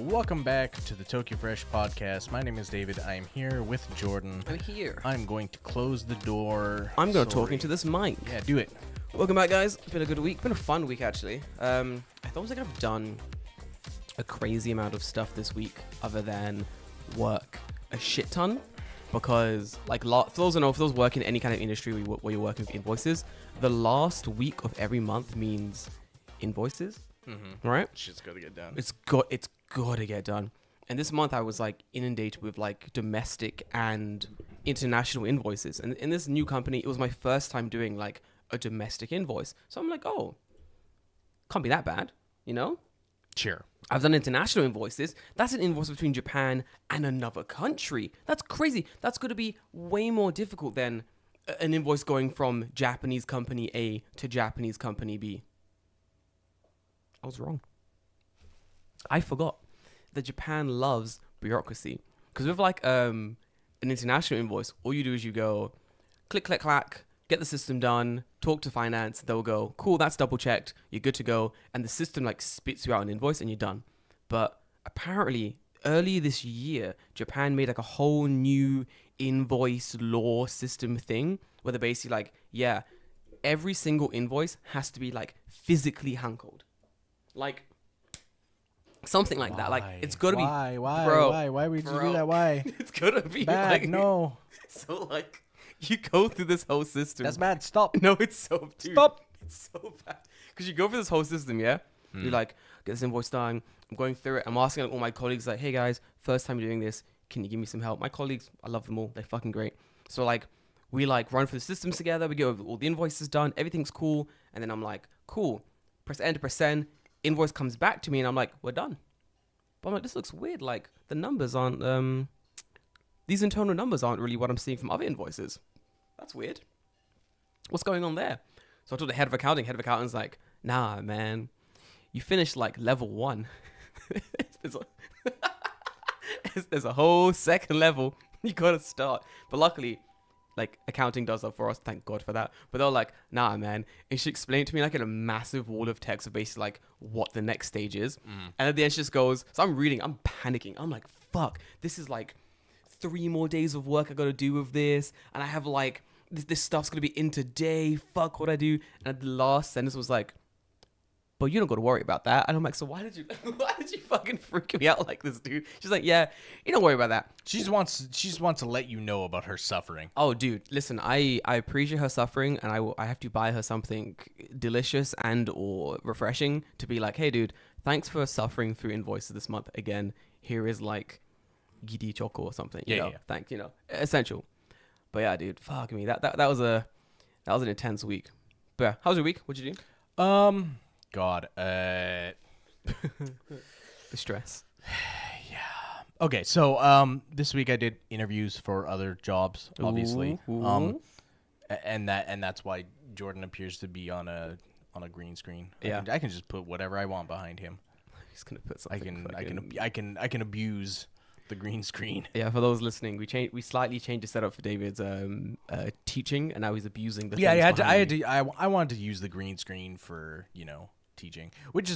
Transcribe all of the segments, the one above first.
Welcome back to the Tokyo Fresh podcast. My name is David. I am here with Jordan. I'm here. I'm going to close the door. I'm going to talk into this mic. Yeah, do it. Welcome back, guys. It's been a good week. Been a fun week, actually. I thought I have done a crazy amount of stuff this week other than work a shit ton. Because, like, for those who know, for those working in any kind of industry where you're working with invoices, the last week of every month means invoices, right? Shit's got to get done. It's got to get done. And this month I was like inundated with like domestic and international invoices. And in this new company, it was my first time doing like a domestic invoice. So I'm like, oh, can't be that bad, you know? Sure. I've done international invoices. That's an invoice between Japan and another country. That's crazy. That's going to be way more difficult than an invoice going from Japanese company A to Japanese company B. I was wrong. I forgot that Japan loves bureaucracy. Because with like an international invoice, all you do is you go click, click, clack, get the system done, talk to finance, they'll go, cool, that's double checked, you're good to go, and the system like spits you out an invoice and you're done. But apparently, early this year, Japan made like a whole new invoice law system thing where they're basically like, yeah, every single invoice has to be like physically handled. Like, something like that. Like, it's got to be... Why would you do that? Why? It's got to be bad, like... no. So, like, you go through this whole system. That's bad. Stop. No, it's so... Dude, Stop. It's so bad. Because you go through this whole system, yeah? You're like, get this invoice done. I'm going through it. I'm asking like, all my colleagues, like, hey, guys, first time doing this. Can you give me some help? My colleagues, I love them all. They're fucking great. So, like, we, like, run through the systems together. We get all the invoices done. Everything's cool. And then I'm like, cool. Press enter, press send. Invoice comes back to me, and I'm like, we're done. But I'm like, this looks weird. Like, the numbers aren't, these internal numbers aren't really what I'm seeing from other invoices. That's weird. What's going on there? So I told the head of accounting. Head of accounting's like, nah, man, you finished like level 1. there's a whole second level you gotta start. But luckily, like, accounting does that for us. Thank God for that. But they're like, nah, man. And she explained to me like in a massive wall of text of basically like what the next stage is. And at the end she just goes, so I'm reading, I'm panicking. I'm like, fuck, this is like 3 more days of work I gotta do with this. And I have like, this stuff's gonna be in today. Fuck what I do. And the last sentence was like, but you don't got to worry about that. And I'm like, so why did you fucking freak me out like this, dude? She's like, yeah, you don't worry about that. She just wants to let you know about her suffering. Oh, dude, listen, I appreciate her suffering, and I have to buy her something delicious and or refreshing to be like, hey, dude, thanks for suffering through invoices this month. Again, here is like gidi choco or something. You know? Thanks, you know, essential. But yeah, dude, fuck me. That was an intense week. But yeah, how was your week? What'd you do? God, The stress. yeah. Okay, so this week I did interviews for other jobs, obviously. Ooh. And that's why Jordan appears to be on a green screen. Yeah. I can just put whatever I want behind him. He's gonna put something. I can abuse the green screen. Yeah, for those listening, we slightly changed the setup for David's teaching, and now he's abusing the. Yeah, things I wanted to use the green screen for, you know, teaching, which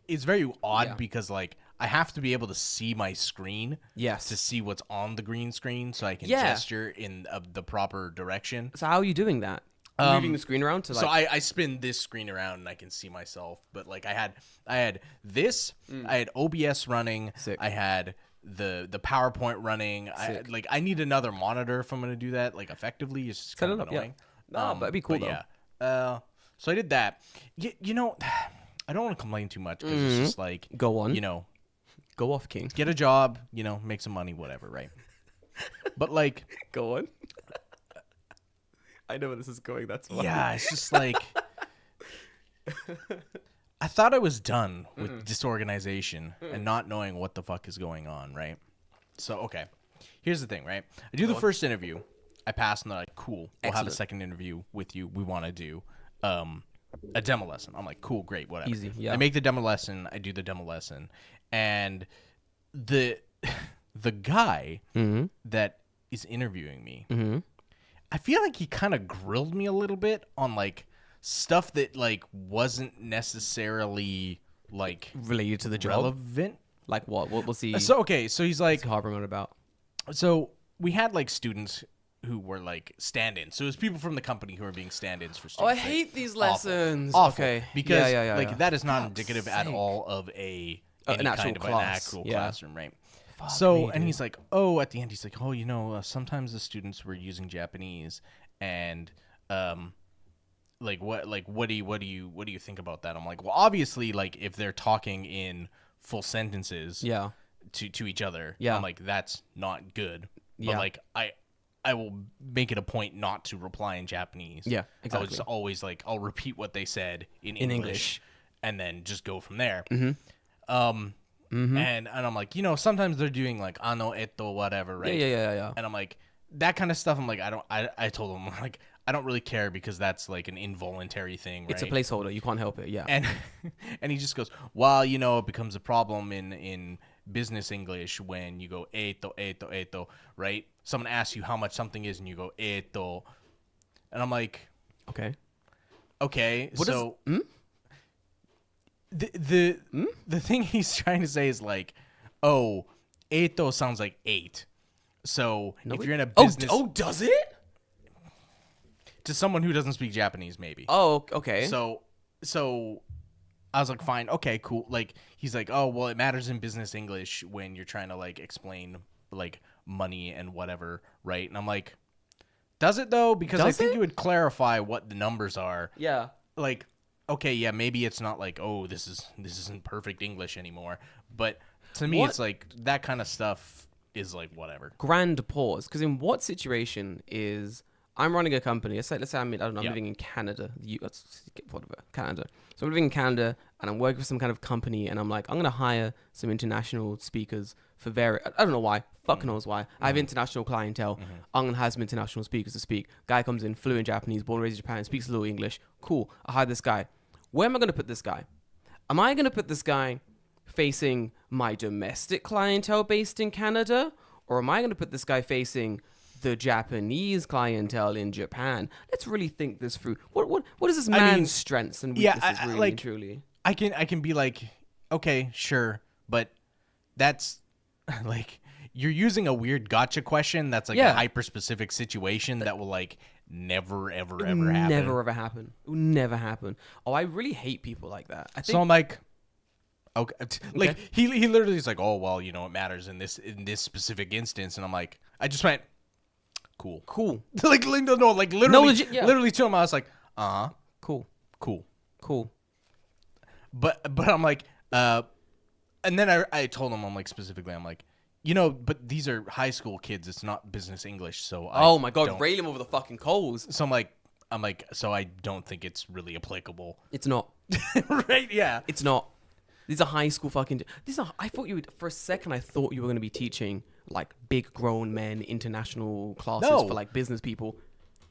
is very odd because like I have to be able to see my screen, to see what's on the green screen, so I can gesture in the proper direction. So how are you doing that? Moving the screen around to like. So I spin this screen around and I can see myself, but like I had this, I had OBS running, Sick. I had the PowerPoint running. I need another monitor if I'm gonna do that like effectively. It's just kind of annoying. Yeah. No, but it'd be cool though. Yeah. So I did that. You know, I don't want to complain too much because it's just like, go on. You know, go off, King. get a job. You know, make some money, whatever, right? But like, go on. I know where this is going. That's why. Yeah, it's just like I thought I was done with disorganization and not knowing what the fuck is going on, right? So okay, here's the thing, right? I do the first interview. I pass and they're like, cool, we'll have a second interview with you. We want to do a demo lesson. I'm like, cool, great, whatever. Easy, yeah. I make the demo lesson. I do the demo lesson. And the guy that is interviewing me, I feel like he kind of grilled me a little bit on like stuff that like wasn't necessarily like related to the job. relevant Like what? What was he So okay, so he's like, harboring on about? so we had like students who were like stand-ins. So it was people from the company who were being stand-ins for students. Oh, I right? hate these Awful. lessons. Awful. Okay. Because yeah. like that is not Fuck's indicative at sake. all of any An actual kind of an class. actual Yeah. classroom, right? Fuck So me, and dude. he's like, oh, at the end he's like, oh, sometimes the students were using Japanese, and like what do you think about that? I'm like, well, obviously, like if they're talking in full sentences, Yeah. to each other, Yeah. I'm like, that's not good. But Yeah. like I will make it a point not to reply in Japanese. Yeah, I exactly. would just always like I'll repeat what they said in In English, English. and then just go from there. Mm-hmm. And I'm like, sometimes they're doing like ano eto whatever, right? Yeah. And I'm like, that kind of stuff. I'm like, I told them, like, I don't really care because that's like an involuntary thing, right? It's a placeholder. You can't help it. Yeah. And and he just goes, well, it becomes a problem in business English when you go eto, right? Someone asks you how much something is, and you go eto, and I'm like, Okay. okay, What so is- the thing he's trying to say is like, oh, eto sounds like 8. So if you're in a business, does it? to someone who doesn't speak Japanese, maybe. Oh, okay. So I was like, fine, okay, cool. Like he's like, oh, well, it matters in business English when you're trying to like explain like money and whatever, right? And I'm like, does it though? Because I Does think it? you would clarify what the numbers are. yeah. Like, okay, yeah, maybe it's not like, oh, this isn't perfect English anymore. But to me, What- it's like that kind of stuff is like whatever. Grand pause. Because in what situation is I'm running a company? Let's say I'm Yeah. living in Canada. Whatever, Canada. So I'm living in Canada and I'm working for some kind of company and I'm like, I'm gonna hire some international speakers for various. I don't know why. Fuck knows why. I have international clientele. I'm gonna hire some international speakers to speak. Guy comes in, fluent Japanese, born and raised in Japan, speaks a little English. Cool. I hire this guy. Where am I gonna put this guy? Am I gonna put this guy facing my domestic clientele based in Canada, or am I going to put this guy facing the Japanese clientele in Japan? Let's really think this through. What is this man's mean, strengths and yeah, weaknesses, I- really like- and truly? I can be like, okay, sure, but that's like you're using a weird gotcha question that's like Yeah. a hyper specific situation that will like never ever happen. Never ever happen. It will never happen. Oh, I really hate people like that. I think So I'm like, okay, like he literally is like, oh well, it matters in this specific instance, and I'm like, I just went, cool, cool, like no, like literally, legit, yeah. literally to him, I was like, cool, cool, but I'm like, and then I told him, I'm like specifically, I'm like, but these are high school kids, it's not business English, so Oh my god, don't- rail him over the fucking coals. so I'm like, so I don't think it's really applicable, It's not. right? Yeah. It's not. These are high school fucking. I thought you would. For a second, I thought you were going to be teaching like big grown men international classes No. for like business people.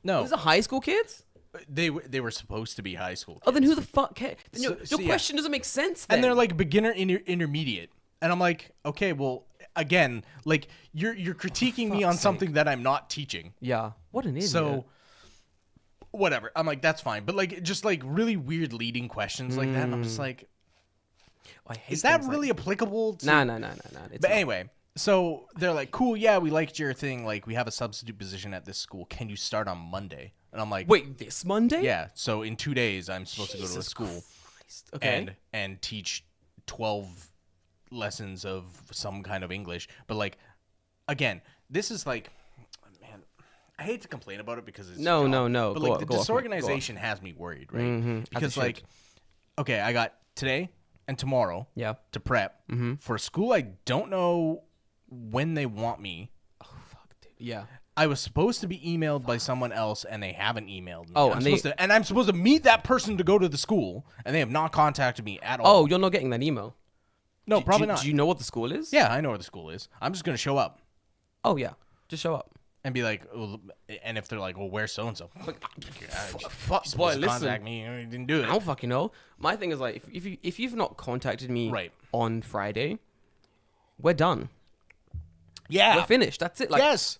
No, These are high school kids. they were supposed to be high school kids. Oh, then who the fuck cares? Then So- your so, yeah. question doesn't make sense. Then. And they're like beginner, intermediate, and I'm like, okay, well, again, like you're critiquing me on fuck's something that I'm not teaching. yeah. What an idiot. So whatever. I'm like, that's fine. But like just like really weird leading questions like that, and I'm just like, I hate is that things really applicable to Like, nah. It's But not. anyway, so they're like, cool, yeah, we liked your thing. Like, we have a substitute position at this school. Can you start on Monday? And I'm like, Wait, this Monday? yeah. So in 2 days, I'm supposed to go to a Jesus school Christ. Okay. and teach 12 lessons of some kind of English. But like, again, this is like, man, I hate to complain about it because it's No, job, no, no. But Go like off, the go off, mate. Go off. disorganization has me worried, right? As Because it like, should. okay, I got today and tomorrow Yeah. to prep for a school I don't know when they want me. Oh fuck, dude. Yeah. I was supposed to be emailed by someone else, and they haven't emailed me. Oh, I'm and they- supposed to, and I'm supposed to meet that person to go to the school, and they have not contacted me at all. Oh, you're not getting that email. no, probably do, not. Do you know what the school is? Yeah, I know where the school is. I'm just gonna show up Oh yeah. Just show up. and be like, well, and if they're like, well, where's so and so? Fuck, boy, listen. Contact me. You didn't do I it. don't fucking know. My thing is like, if you've not contacted me Right. on Friday, we're done. Yeah. We're finished. That's it. Like, Yes.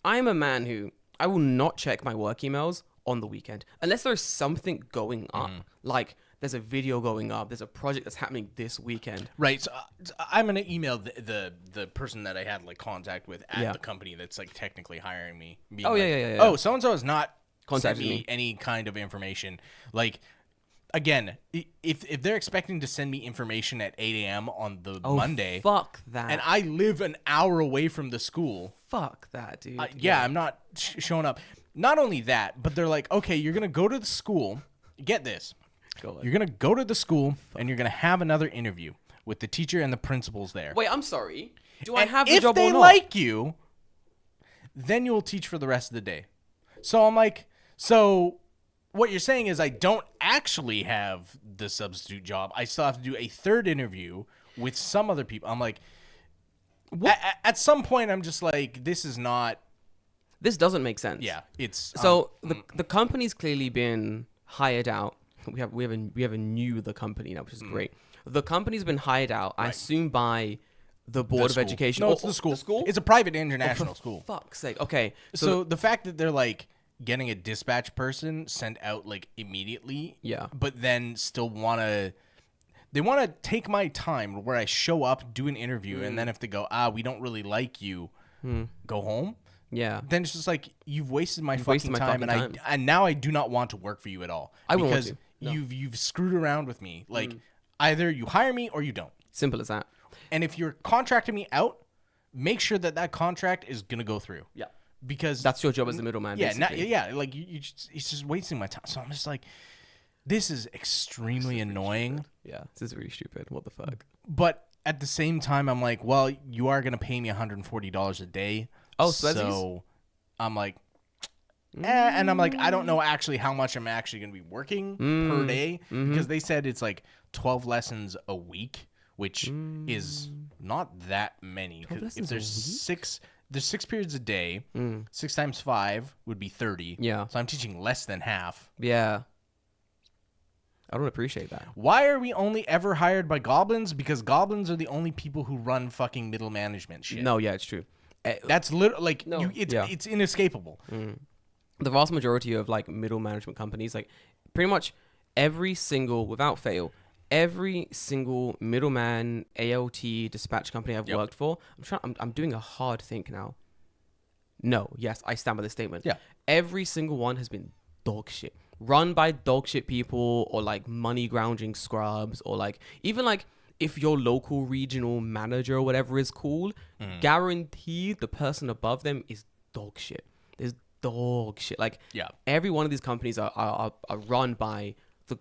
I'm a man who I will not check my work emails on the weekend unless there's something going on. Like there's a video going up, there's a project that's happening this weekend. Right. So I'm gonna email the person that I had like contact with at Yeah. the company that's like technically hiring me. being Oh, like, yeah. Oh, so and so has not Contacted sent me me. any kind of information. Like, again, if they're expecting to send me information at 8 a.m. on the Oh, Monday, fuck that. and I live an hour away from the school, fuck that, dude. yeah, I'm not showing up. Not only that, but they're like, okay, you're gonna go to the school. Get this. Go on. You're gonna go to the school and you're gonna have another interview with the teacher and the principals there. Wait, I'm sorry. Do I And have the if job they or not? like you, then you'll teach for the rest of the day. So I'm like, so what you're saying is I don't actually have the substitute job. I still have to do a third interview with some other people. I'm like, at some point, I'm just like, this is not. This doesn't make sense. Yeah, it's So the company's clearly been hired out. We have a new the company now, which is great. The company's been hired out, I assume, by the Board of school. Education. No, or- it's the school. The school? It's a private international school. Fuck's sake. Okay. So the fact that they're like getting a dispatch person sent out like immediately, Yeah. but then still they want to take my time where I show up, do an interview, and then if they go, we don't really like you, go home. Yeah. Then it's just like you've wasted my wasted my time, fucking and time. and now I do not want to work for you at all. I wouldn't want because to. No. you've screwed around with me. Like either you hire me or you don't. Simple as that. And if you're contracting me out, make sure that contract is gonna go through. Yeah. Because That's your job as the middleman. yeah, basically. like it's just wasting my time. So I'm just like, this is extremely annoying. Yeah. This is really stupid. What the fuck? But at the same time, I'm like, well, you are gonna pay me $140 a day. Oh, so I'm like, and I'm like, I don't know actually how much I'm actually gonna be working per day because they said it's like 12 lessons a week, which is not that many. 12 If lessons there's 6 periods a day, 6 times 5 would be 30. Yeah. So I'm teaching less than half. Yeah. I don't appreciate that. Why are we only ever hired by goblins? Because goblins are the only people who run fucking middle management shit. No, yeah, it's true. That's literally like No. Yeah. it's inescapable. The vast majority of like middle management companies, like pretty much every single, without fail, every single middleman ALT dispatch company I've worked for, I'm doing a hard think now. No, yes, I stand by this statement. Yeah. Every single one has been dog shit. Run by dog shit people or like money grounding scrubs or like even like if your local regional manager or whatever is cool, guaranteed the person above them is dog shit. There's dog shit. Like Yeah. every one of these companies are run by the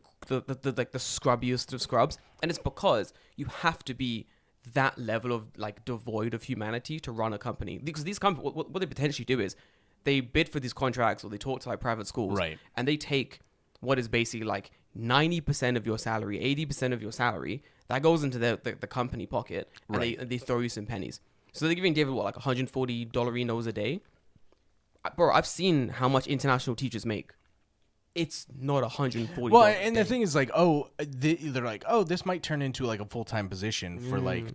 like the scrubbiest of scrubs, and it's because you have to be that level of like devoid of humanity to run a company. Because these companies, what they potentially do is they bid for these contracts or they talk to like private schools, Right. and they take what is basically like 90% of your salary, 80% of your salary that goes into the company pocket, and Right. they throw you some pennies. So they're giving David what, like $140 a day. Bro, I've seen how much international teachers make. It's not $140. Well, and the thing is like, they're like, this might turn into like a full-time position for like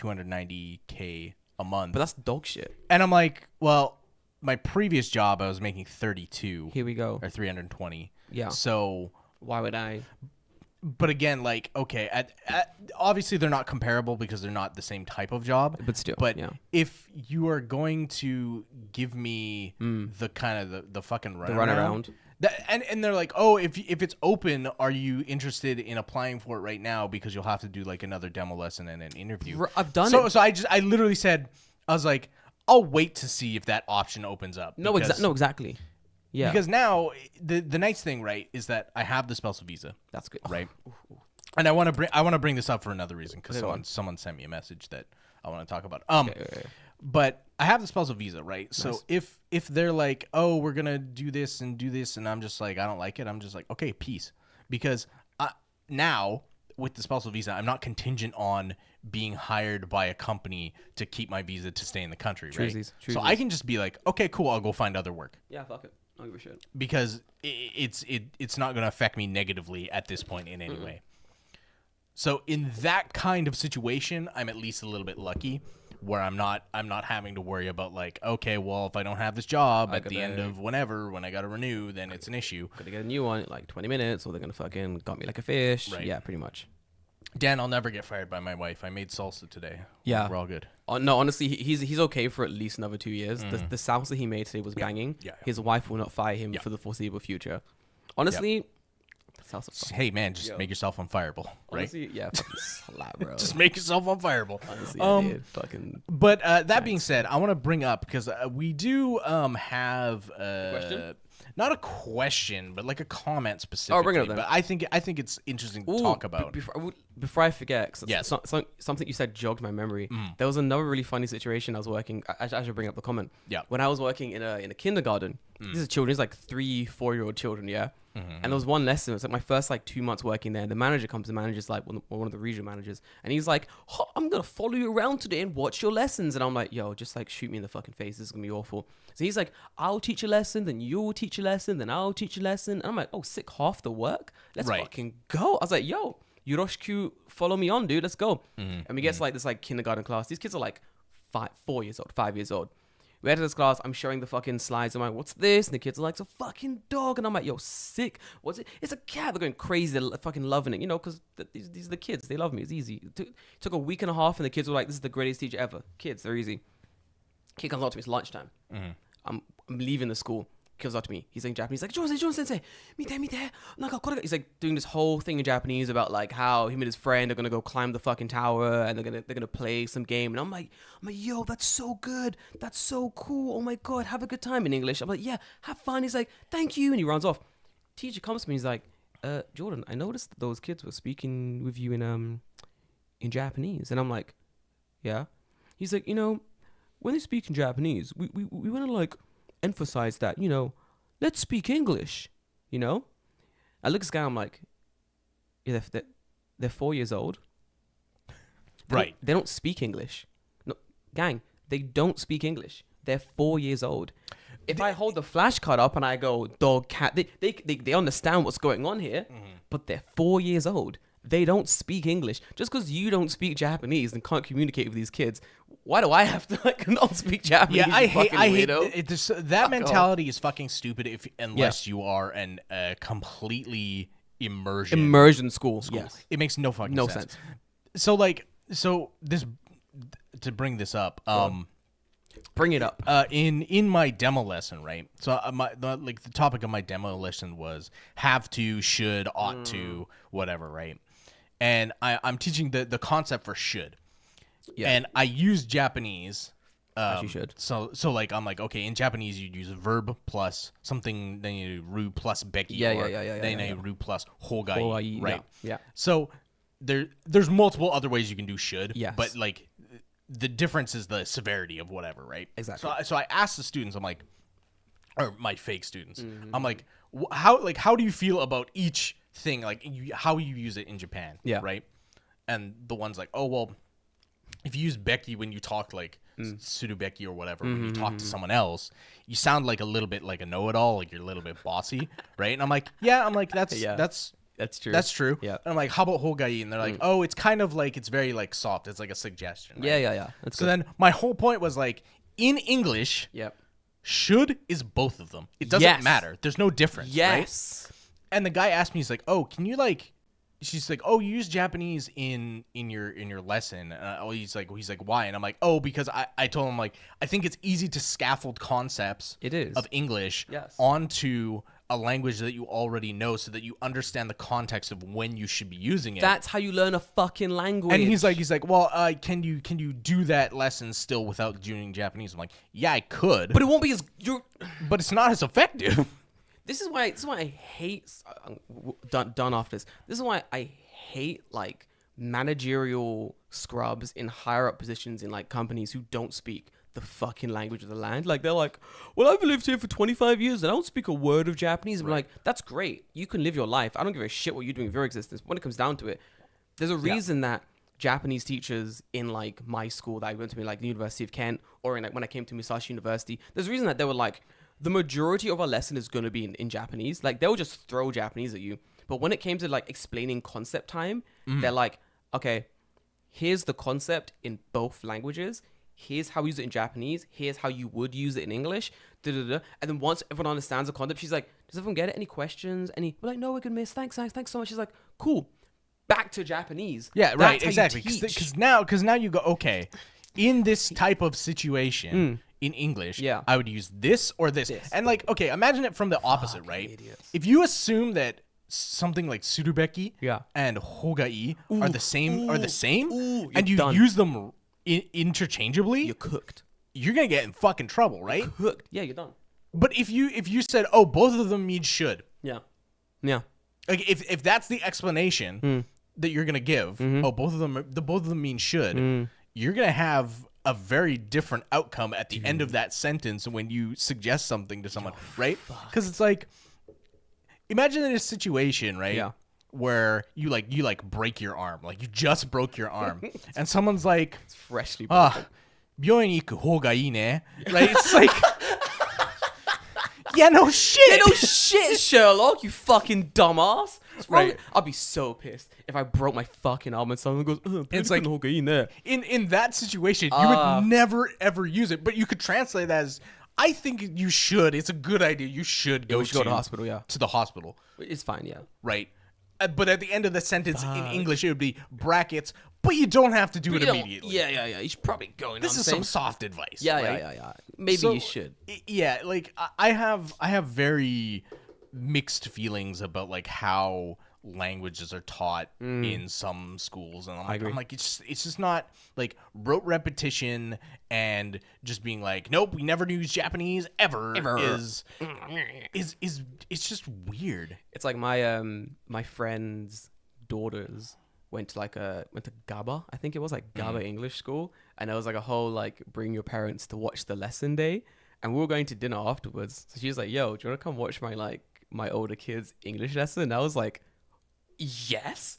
$290K a month. But that's dog shit. And I'm like, well, my previous job I was making 32 Here we go. or 320. Yeah. So, Why would I? but again, like, okay, obviously they're not comparable because they're not the same type of job. But still, But yeah. if you are going to give me the kind of the fucking runaround. And they're like, oh, if it's open, are you interested in applying for it right now? Because you'll have to do like another demo lesson and an interview. I've done So it. I literally said, I was like, I'll wait to see if that option opens up. No, because, exactly. Yeah. Because now the nice thing, right, is that I have the spousal visa, That's good. right? And I want to bring this up for another reason because Okay, go on. someone sent me a message that I want to talk about. Okay. But I have the spousal visa, right? So if they're like, oh, we're gonna do this, and I'm just like, I don't like it. I'm just like, okay, peace, because now with the spousal visa, I'm not contingent on being hired by a company to keep my visa to stay in the country, right? Truesies. So I can just be like, okay, cool, I'll go find other work Yeah, fuck it. I don't give a shit. because it's not gonna affect me negatively at this point in any way. So in that kind of situation, I'm at least a little bit lucky. where I'm not having to worry about like, okay, well, if I don't have this job at the gotta- end of whenever when I got to renew, then it's an issue. Gotta get a new one in like 20 minutes, or they're gonna fucking got me like a fish. Right. Yeah, pretty much. Dan, I'll never get fired by my wife. I made salsa today. Yeah. We're all good. No, honestly, he's okay for at least another 2 years. The salsa he made today was banging. Yeah. His wife will not fire him Yeah. for the foreseeable future. Honestly, salsa. Hey, man, just make yourself unfireable, right? Honestly, yeah, fucking slap, bro. Just make yourself unfireable. Honestly, I did. Fucking. But that being said, I want to bring up because we do have question? not a question, but like a comment specifically. Oh, bring it up then. But I think it's interesting to talk about. Before I forget, 'cause Yes. something you said jogged my memory. There was another really funny situation. I was working. I should bring up the comment. Yeah. When I was working in a kindergarten, these are children. These like 3-4-year-old children. Yeah. And there was one lesson. It was like my first like 2 months working there. And the manager comes. The manager's like one of the regional managers, and he's like, "I'm gonna follow you around today and watch your lessons." And I'm like, "Yo, just like shoot me in the fucking face. This is gonna be awful." So he's like, "I'll teach a lesson, then you'll teach a lesson, then I'll teach a lesson." And I'm like, "Oh, sick, half the work. Let's Right. fucking go." I was like, "Yo, Yoroshku, follow me on, dude. Let's go." And we get to like this like kindergarten class. These kids are like 5 years old. We enter this class. I'm showing the fucking slides. I'm like, "What's this?" And the kids are like, "It's a fucking dog." And I'm like, "Yo, sick. What's it? It's a cat." They're going crazy. They're fucking loving it, you know, because these are the kids. They love me. It's easy. It took a week and a half, and the kids were like, "This is the greatest teacher ever." Kids, they're easy. Kid comes up to me. It's lunchtime. I'm leaving the school. Comes up to me. He's saying Japanese. He's like, John Sensei, mite. He's like doing this whole thing in Japanese about like how him and his friend are gonna go climb the fucking tower and they're gonna play some game. And I'm like, yo, that's so good. That's so cool. Oh my god, have a good time in English. I'm like, yeah, have fun. He's like, thank you, and he runs off. Teacher comes to me. He's like, Jordan, I noticed that those kids were speaking with you in Japanese. And I'm like, yeah. He's like, you know, when they speak in Japanese, we want to like emphasize that, you know, let's speak English, you know. I look at this guy, I'm like, yeah, they're 4 years old, Right. They don't speak English. No, gang, they don't speak English. They're 4 years old. If I hold the flashcard up and I go dog, cat, they understand what's going on here, but they're 4 years old. They don't speak English. Just because you don't speak Japanese and can't communicate with these kids, why do I have to like not speak Japanese? Yeah, I hate weirdo? that mentality is fucking stupid unless you are an completely immersion school. school. Yes. It makes no fucking No sense. sense. So this to bring this up, Bring it up. in my demo lesson, right? So the topic of my demo lesson was have to, should, ought to, whatever, right? And I'm teaching the concept for should. Yeah. And I use Japanese. As you should. So like I'm like, okay, in Japanese you'd use a verb plus something, then you do ru plus beki, Yeah. then you ru plus hogai, right? Yeah. So there's multiple other ways you can do should, Yes. but like the difference is the severity of whatever, right? Exactly. So I asked the students, I'm like, or my fake students, Mm-hmm. I'm like, how do you feel about each thing, like how you use it in Japan, Yeah. right? And the one's like, oh well, if you use Becky when you talk like Surubeki or whatever, when you talk to someone else, you sound like a little bit like a know-it-all, like you're a little bit bossy, right? And I'm like, that's Yeah. that's That's true. that's true. Yeah. And I'm like, how about Hogai? And they're like, oh, it's kind of like, it's very like soft. It's like a suggestion. Right? Yeah. That's So good. then my whole point was like, in English, Yep. should is both of them. It doesn't Yes. matter. There's no difference. Right? Yes. And the guy asked me, he's like, oh, can you like, she's like, oh, you use Japanese in your lesson. He's like, why? And I'm like, oh, because I told him like, I think it's easy to scaffold concepts It is. of English Yes. onto a language that you already know so that you understand the context of when you should be using it. That's how you learn a fucking language. And he's like, well, can you do that lesson still without doing Japanese? I'm like, yeah, I could, but it won't be as you're. but it's not as effective. This is why I hate. Done after this. This is why I hate like managerial scrubs in higher up positions in like companies who don't speak the fucking language of the land. Like they're like, well, I've lived here for 25 years and I don't speak a word of Japanese. I'm like, that's great. You can live your life. I don't give a shit what you're doing with your existence. When it comes down to it, there's a reason that Japanese teachers in like my school that I went to, like the University of Kent, or in like when I came to Musashi University, there's a reason that they were like, the majority of our lesson is going to be in Japanese. Like they'll just throw Japanese at you. But when it came to like explaining concept time, they're like, okay, here's the concept in both languages. here's how we use it in Japanese. Here's how you would use it in English. Da, da, da. And then once everyone understands the concept, she's like, does everyone get it? Any questions? We're like, no, we're good, miss. Thanks so much. She's like, cool. Back to Japanese. Yeah, That's right, how you exactly. teach. Because now you go, okay, in this type of situation in English, Yeah. I would use this or this. And like, okay, imagine it from the opposite, right? idiots. If you assume that something like surubeki Yeah. and hogai are the same, Ooh, and you you're done. use them interchangeably, You're cooked. you're gonna get in fucking trouble, right? Cooked. Yeah, you're done. But if you said, oh, both of them mean should, Yeah. Yeah. like if that's the explanation that you're gonna give, oh, both of them mean should, you're gonna have a very different outcome at the end of that sentence when you suggest something to someone, right? Because it's like, imagine in a situation, right? Yeah. Where you break your arm, like you just broke your arm, and someone's like, It's freshly broken. 病院に行く方がいいね, right? It's like, yeah, no shit. No shit, Sherlock, you fucking dumbass. Right. I'll be so pissed if I broke my fucking arm and someone goes, It's like- in there. In that situation, you would never ever use it, but you could translate that as, I think you should. It's a good idea. You should go, we should go to hospital, yeah. to the hospital, It's fine, yeah. right? But at the end of the sentence in English, it would be brackets, but you don't have to do it You don't- immediately. Yeah. You should probably go in. This on is the some same. soft advice. Yeah, right? yeah. Maybe So, you should. Yeah, like I have very mixed feelings about like how languages are taught in some schools, and I'm like it's just not like rote repetition and just being like, nope, we never use Japanese ever. Is it's just weird. It's like my my friend's daughters went to GABA, I think it was like GABA English school, and there was like a whole like bring your parents to watch the lesson day, and we were going to dinner afterwards. So she was like, "Yo, do you want to come watch my older kids' English lesson?" And I was like, "Yes."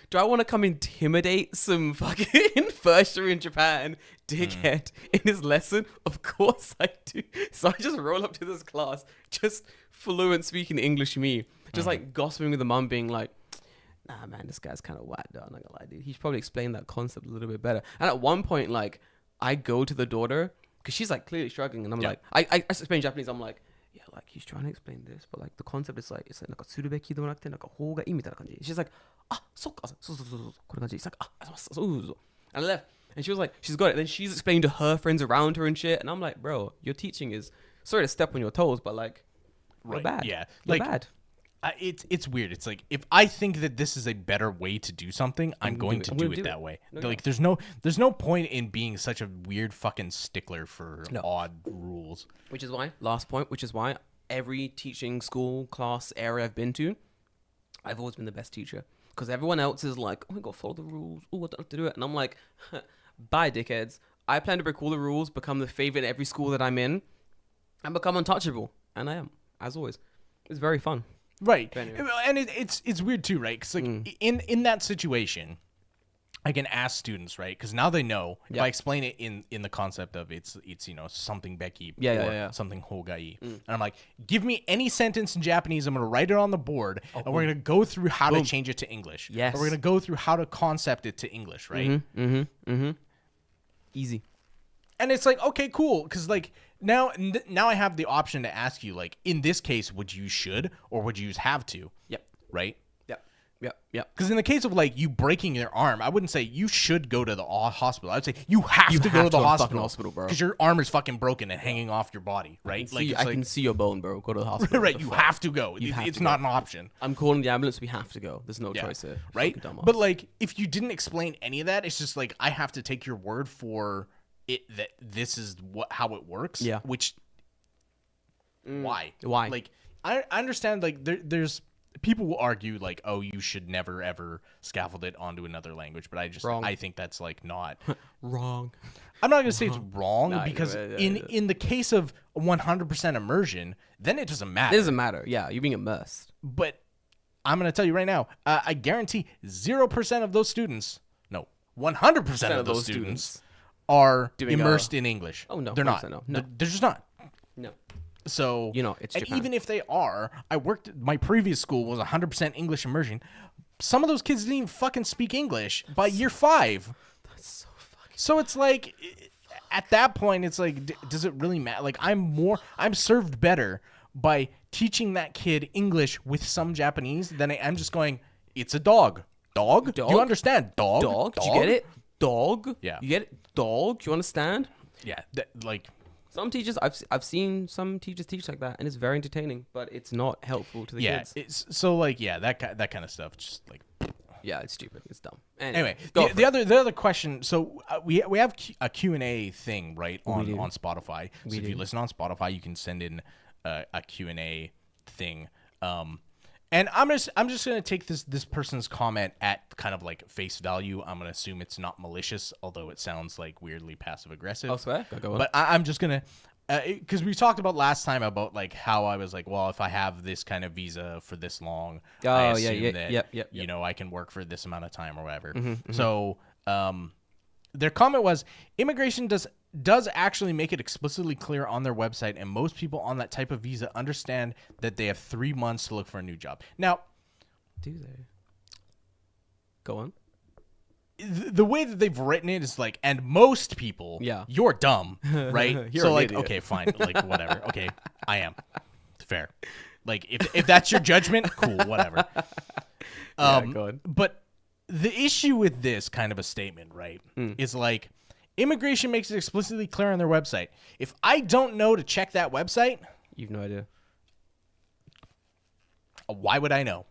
Do I want to come intimidate some fucking first year in Japan dickhead in his lesson? Of course I do. So I just roll up to this class, just fluent speaking English me, just like gossiping with the mum, being like, nah, man, this guy's kind of whack, though. I'm not gonna lie, dude. He should probably explain that concept a little bit better. And at one point, like, I go to the daughter, because she's like clearly struggling, and I'm like, I explain Japanese, I'm like, yeah, like he's trying to explain this, but like the concept is like, it's like するべきではなくてなんか方がいいみたいな感じ. She's like, あ、そっか、そうこういう感じ. It's like, あ、そう. And I left, and she was like, she's got it. Then she's explaining to her friends around her and shit, and I'm like, bro, your teaching is, sorry to step on your toes, but like, you're bad. Yeah, You're like, bad. It's weird. It's like, if I think that this is a better way to do something, I'm going to do it that way. Like there's no point in being such a weird fucking stickler for odd rules. Which is why every teaching school class area I've been to, I've always been the best teacher, because everyone else is like, oh, we gotta follow the rules. Oh, I don't have to do it. And I'm like, bye, dickheads. I plan to break all the rules, become the favorite in every school that I'm in, and become untouchable. And I am, as always. It's very fun. Right. Anyway. And it's weird too, right? Because like in that situation, I can ask students, right? Because now they know. If I explain it in the concept of it's something Becky or something Hogai, and I'm like, give me any sentence in Japanese. I'm gonna write it on the board, and we're gonna go through how to change it to English. Yes. And we're gonna go through how to concept it to English, right? Easy. And it's like, okay, cool, because like now I have the option to ask you, like, in this case, would you should or would you use have to? Yep. Right. Yep. Because in the case of like you breaking your arm, I wouldn't say you should go to the hospital. I'd say you have to go to the hospital, bro. because your arm is fucking broken and hanging off your body, right? I can see your bone, bro. Go to the hospital. Right, you have to go. have It's to not go. an option, I'm calling the ambulance. We have to go. There's no yeah, choice here. right? Fucking dumbass. But like, if you didn't explain any of that, it's just like I have to take your word for it that this is how it works. Yeah. Which why? Why? Like, I understand. Like, there's people will argue like, oh, you should never ever scaffold it onto another language, but I think that's like not Wrong. I'm not gonna say it's wrong, Nah, because yeah. in the case of 100% immersion, then it doesn't matter. It doesn't matter. Yeah, you're being immersed. But I'm gonna tell you right now, I guarantee 0% of those students, no, 100% of those students are immersed in English. Oh, no, they're not. no. They're just not. No. So it's and Japan. even if they are, my previous school was 100% English immersion. Some of those kids didn't even fucking speak English by year 5. That's so fucking So it's like, at that point, it's like, does it really matter? Like, I'm served better by teaching that kid English with some Japanese than I am just going, it's a dog. Dog? Do you understand? Dog? Dog? Do you get it? Dog? Yeah. You get it? Dog? Do you understand? Yeah. Some teachers, I've seen some teachers teach like that, and it's very entertaining, but it's not helpful to the yeah. kids. It's, so, like, yeah, that kind of stuff. Just, like... Yeah, it's stupid. It's dumb. Anyway, the other question. So we have a Q&A thing, right, on Spotify. So if you listen on Spotify, you can send in a Q&A thing. And I'm just gonna take this person's comment at kind of like face value. I'm gonna assume it's not malicious, although it sounds like weirdly passive aggressive. I'll swear. Go on. But I'm just gonna. Because we talked about last time about like how I was like, well, if I have this kind of visa for this long, I assume that you know I can work for this amount of time or whatever. So their comment was, immigration does actually make it explicitly clear on their website, and most people on that type of visa understand that they have 3 months to look for a new job. Now, do they? Go on. The way that they've written it is like, and most people, you're dumb, right? You're so an like, idiot. okay, fine, like whatever. Okay, I am. Fair. Like if that's your judgment, cool, whatever. Go on. But the issue with this kind of a statement, right, is like, immigration makes it explicitly clear on their website. If I don't know to check that website, You've no idea. why would I know?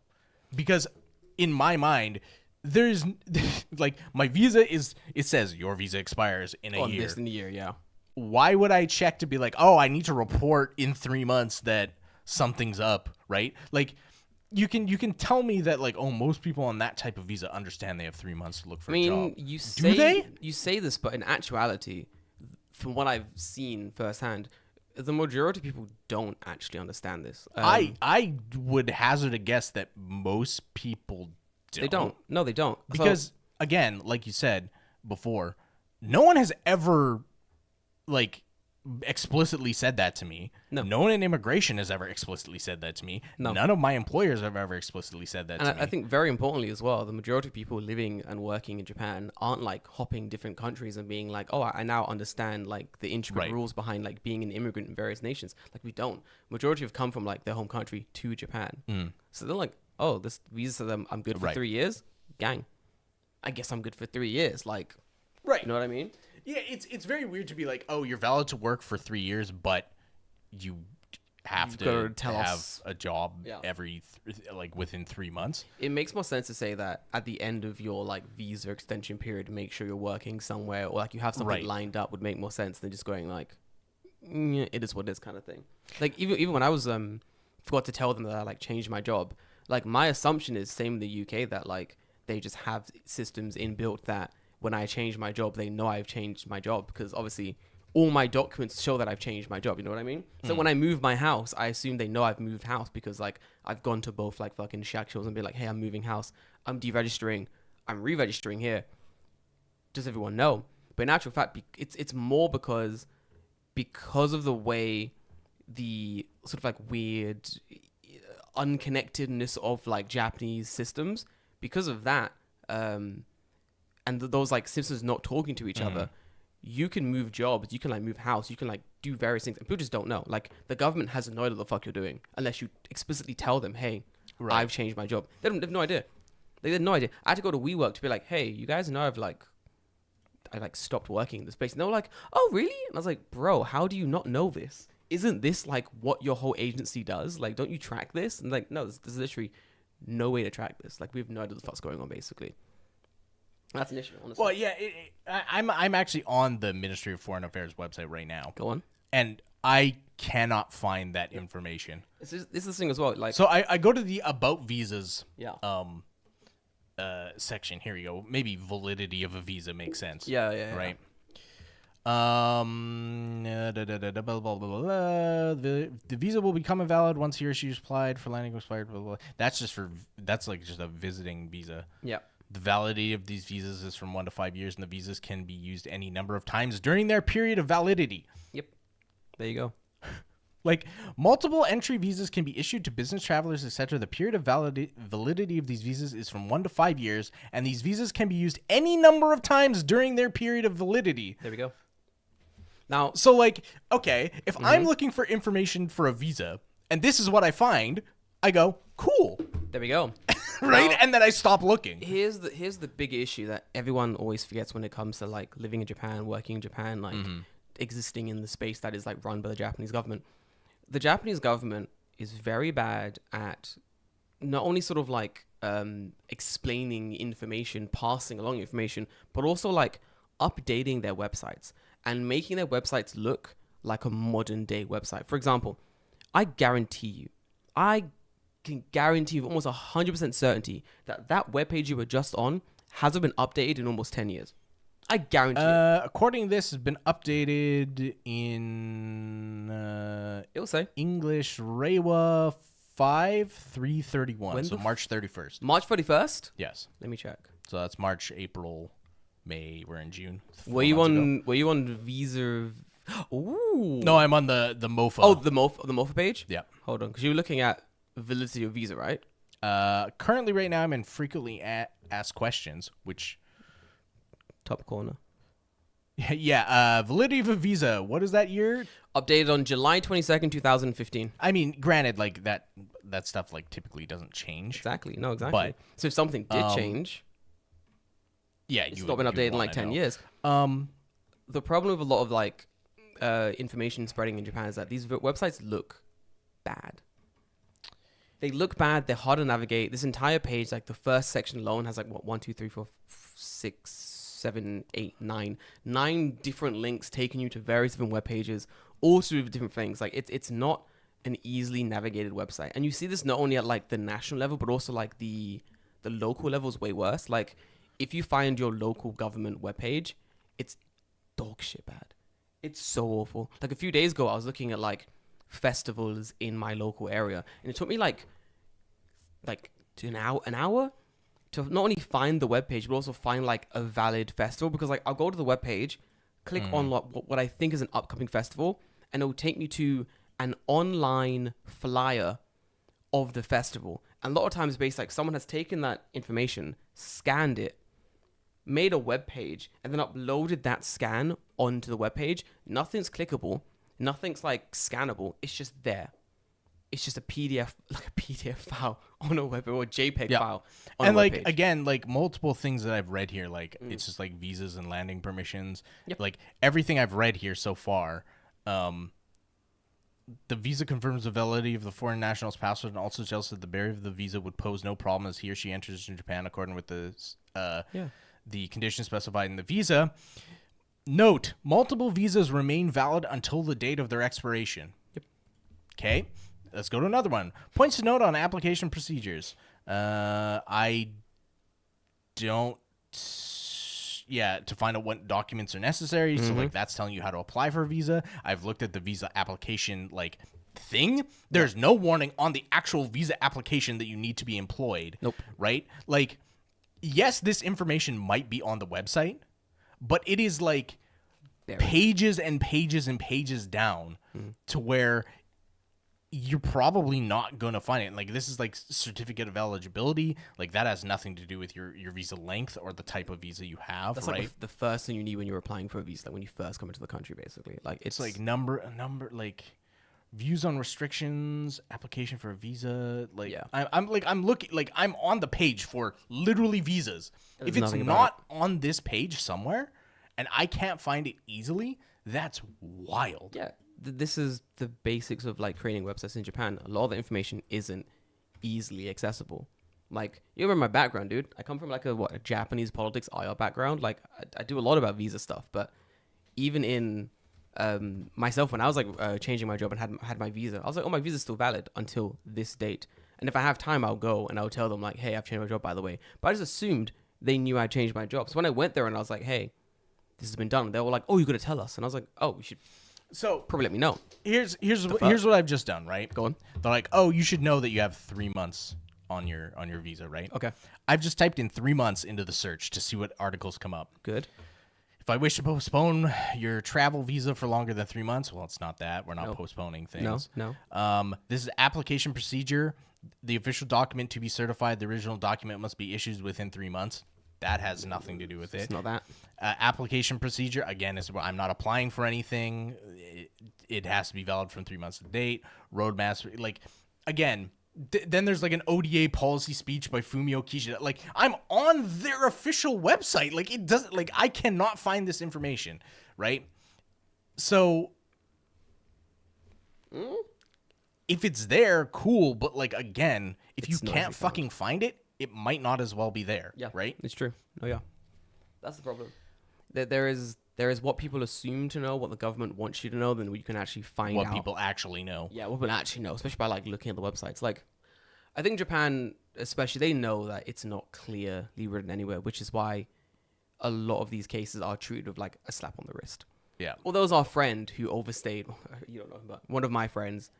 Because in my mind, there's like my visa it says your visa expires in a year. In a year, yeah. Why would I check to be like, oh, I need to report in 3 months that something's up, right? Like you can tell me that like, oh, most people on that type of visa understand they have 3 months to look for a job. you Do they? You say this, but in actuality, from what I've seen firsthand, the majority of people don't actually understand this. I would hazard a guess that most people don't. They don't. No, they don't. Because again, like you said before, no one has ever like explicitly said that to me. No. No one in immigration has ever explicitly said that to me. No. None of my employers have ever explicitly said that to me. I think very importantly as well, the majority of people living and working in Japan aren't like hopping different countries and being like, oh, I now understand like the intricate rules behind like being an immigrant in various nations. Like we don't. Majority have come from like their home country to Japan. So they're like, oh, this visa says I'm good for 3 years. Gang. I guess I'm good for 3 years. Like, right. You know what I mean? Yeah, it's very weird to be like, oh, you're valid to work for 3 years, but you have to have a job every like within 3 months. It makes more sense to say that at the end of your like visa extension period, make sure you're working somewhere or like you have something lined up would make more sense than just going like, it is what it is kind of thing. Like even when I was forgot to tell them that I like changed my job. Like my assumption is same in the UK that like they just have systems inbuilt that when I change my job, they know I've changed my job because obviously all my documents show that I've changed my job. You know what I mean? So when I move my house, I assume they know I've moved house because like I've gone to both like fucking shack shows and be like, hey, I'm moving house. I'm deregistering. I'm re-registering here. Does everyone know? But in actual fact, it's more because of the way the sort of like weird unconnectedness of like Japanese systems, because of that, and those like systems not talking to each other, you can move jobs, you can like move house, you can like do various things, and people just don't know. Like the government has no idea what the fuck you're doing unless you explicitly tell them, hey, I've changed my job. They have no idea. They had no idea. I had to go to WeWork to be like, hey, you guys know I stopped working in this place. And they were like, oh, really? And I was like, bro, how do you not know this? Isn't this like what your whole agency does? Like, don't you track this? And like, no, there's literally no way to track this. Like, we have no idea what the fuck's going on, basically. That's an issue, honestly. Well, yeah, I'm actually on the Ministry of Foreign Affairs website right now. Go on. And I cannot find that information. This is the thing as well. Like, so I go to the About Visas section. Here you go. Maybe validity of a visa makes sense. Yeah. Right. Blah, blah, blah, blah. The visa will become invalid once he or she is applied for landing expired. Blah, blah, blah. That's like just a visiting visa. Yeah. The validity of these visas is from 1 to 5 years, and the visas can be used any number of times during their period of validity. Yep. There you go. Like, multiple entry visas can be issued to business travelers, etc. The period of validity of these visas is from 1 to 5 years, and these visas can be used any number of times during their period of validity. There we go. Now, So, like, okay, if I'm looking for information for a visa, and this is what I find, I go, cool, there we go. right? Now, And then I stop looking. here's the big issue that everyone always forgets when it comes to like living in Japan, working in Japan, like existing in the space that is like run by the Japanese government. The Japanese government is very bad at not only sort of like explaining information, passing along information, but also like updating their websites and making their websites look like a modern day website. For example, I can guarantee with almost 100% certainty that that webpage you were just on hasn't been updated in almost 10 years. I guarantee it. According to this, has been updated in It'll say English Reiwa 5/3/31. When So the March 31st. March 31st. Yes. Let me check. So that's March, April, May. We're in June. Were you on Visa? Ooh. No, I'm on the MOFA. Oh, the MOFA page? Yeah. Hold on, because you were looking at validity of visa, right? Currently, right now, I'm in frequently asked questions, which... Top corner. Yeah, validity of a visa. What is that year? Updated on July 22nd, 2015. I mean, granted, like that stuff like typically doesn't change. Exactly. No, exactly. But, so if something did change, Yeah, it's not been updated in like 10 years. Um, The problem with a lot of like information spreading in Japan is that these websites look bad. They look bad. They're hard to navigate. This entire page, like the first section alone, has like what 1, 2, 3, 4, 6, 7, 8, 9 different links taking you to various different web pages, all to do with different things. Like it's not an easily navigated website, and you see this not only at like the national level, but also like the local level is way worse. Like if you find your local government webpage, it's dog shit bad. It's so awful. Like a few days ago, I was looking at like festivals in my local area, and it took me like an hour to not only find the webpage but also find like a valid festival, because like I'll go to the webpage, click on what I think is an upcoming festival, and it will take me to an online flyer of the festival. And a lot of times based like someone has taken that information, scanned it, made a web page, and then uploaded that scan onto the web page. Nothing's clickable, nothing's like scannable. It's just there. It's just a PDF, like a PDF file on a web, or a JPEG file on and a web like page. again, like multiple things that I've read here, like it's just like visas and landing permissions. Yep. Like everything I've read here so far, the visa confirms the validity of the foreign national's passport and also tells that the bearer of the visa would pose no problem as he or she enters in Japan according with the conditions specified in the visa. Note: multiple visas remain valid until the date of their expiration. Yep. Okay. Let's go to another one. Points to note on application procedures. I don't... Yeah, to find out what documents are necessary. So, like, that's telling you how to apply for a visa. I've looked at the visa application, like, thing. There's no warning on the actual visa application that you need to be employed. Nope. Right? Like, yes, this information might be on the website, but it is, like, Buried. pages and pages and pages down to where you're probably not going to find it. Like, this is like certificate of eligibility. Like, that has nothing to do with your visa length or the type of visa you have. That's right? like the first thing you need when you're applying for a visa, like when you first come into the country, basically. Like It's like number, like views on restrictions, application for a visa. Like, Yeah. I'm looking, like, I'm on the page for literally visas. There's If it's nothing about not on this page somewhere and I can't find it easily, that's wild. yeah, this is the basics of like creating websites in Japan. A lot of the information isn't easily accessible. Like, you remember my background, dude. I come from like a Japanese politics IR background. Like, I do a lot about visa stuff, but even in myself, when I was like changing my job and had my visa, I was like, oh, my visa's still valid until this date. And if I have time, I'll go and I'll tell them like, hey, I've changed my job, by the way. But I just assumed they knew I changed my job. So when I went there and I was like, hey, this has been done, they were like, oh, you got to tell us. And I was like, oh, you should So probably let me know. here's what I've just done, right? Go on. They're like, oh, you should know that you have 3 months on your visa, right? Okay. I've just typed in 3 months into the search to see what articles come up. Good. If I wish to postpone your travel visa for longer than 3 months, well, it's not that. We're not postponing things. No. This is application procedure. The official document to be certified, the original document must be issued within 3 months. That has nothing to do with it. It's not that. Application procedure, again, is I'm not applying for anything. It has to be valid from 3 months to date. Roadmaps, like, again, then there's like an ODA policy speech by Fumio Kishida. Like, I'm on their official website. Like, it doesn't, like, I cannot find this information, right? So, if it's there, cool. But, like, again, if you can't fucking find it, it might not as well be there. Yeah, right? It's true. Oh yeah, that's the problem. There is what people assume to know, what the government wants you to know, then you can actually find what out. people actually know. Yeah, what people actually know, especially by like looking at the websites. Like, I think Japan, especially, they know that it's not clearly written anywhere, which is why a lot of these cases are treated with like a slap on the wrist. Yeah. Well, there was our friend who overstayed. You don't know, but one of my friends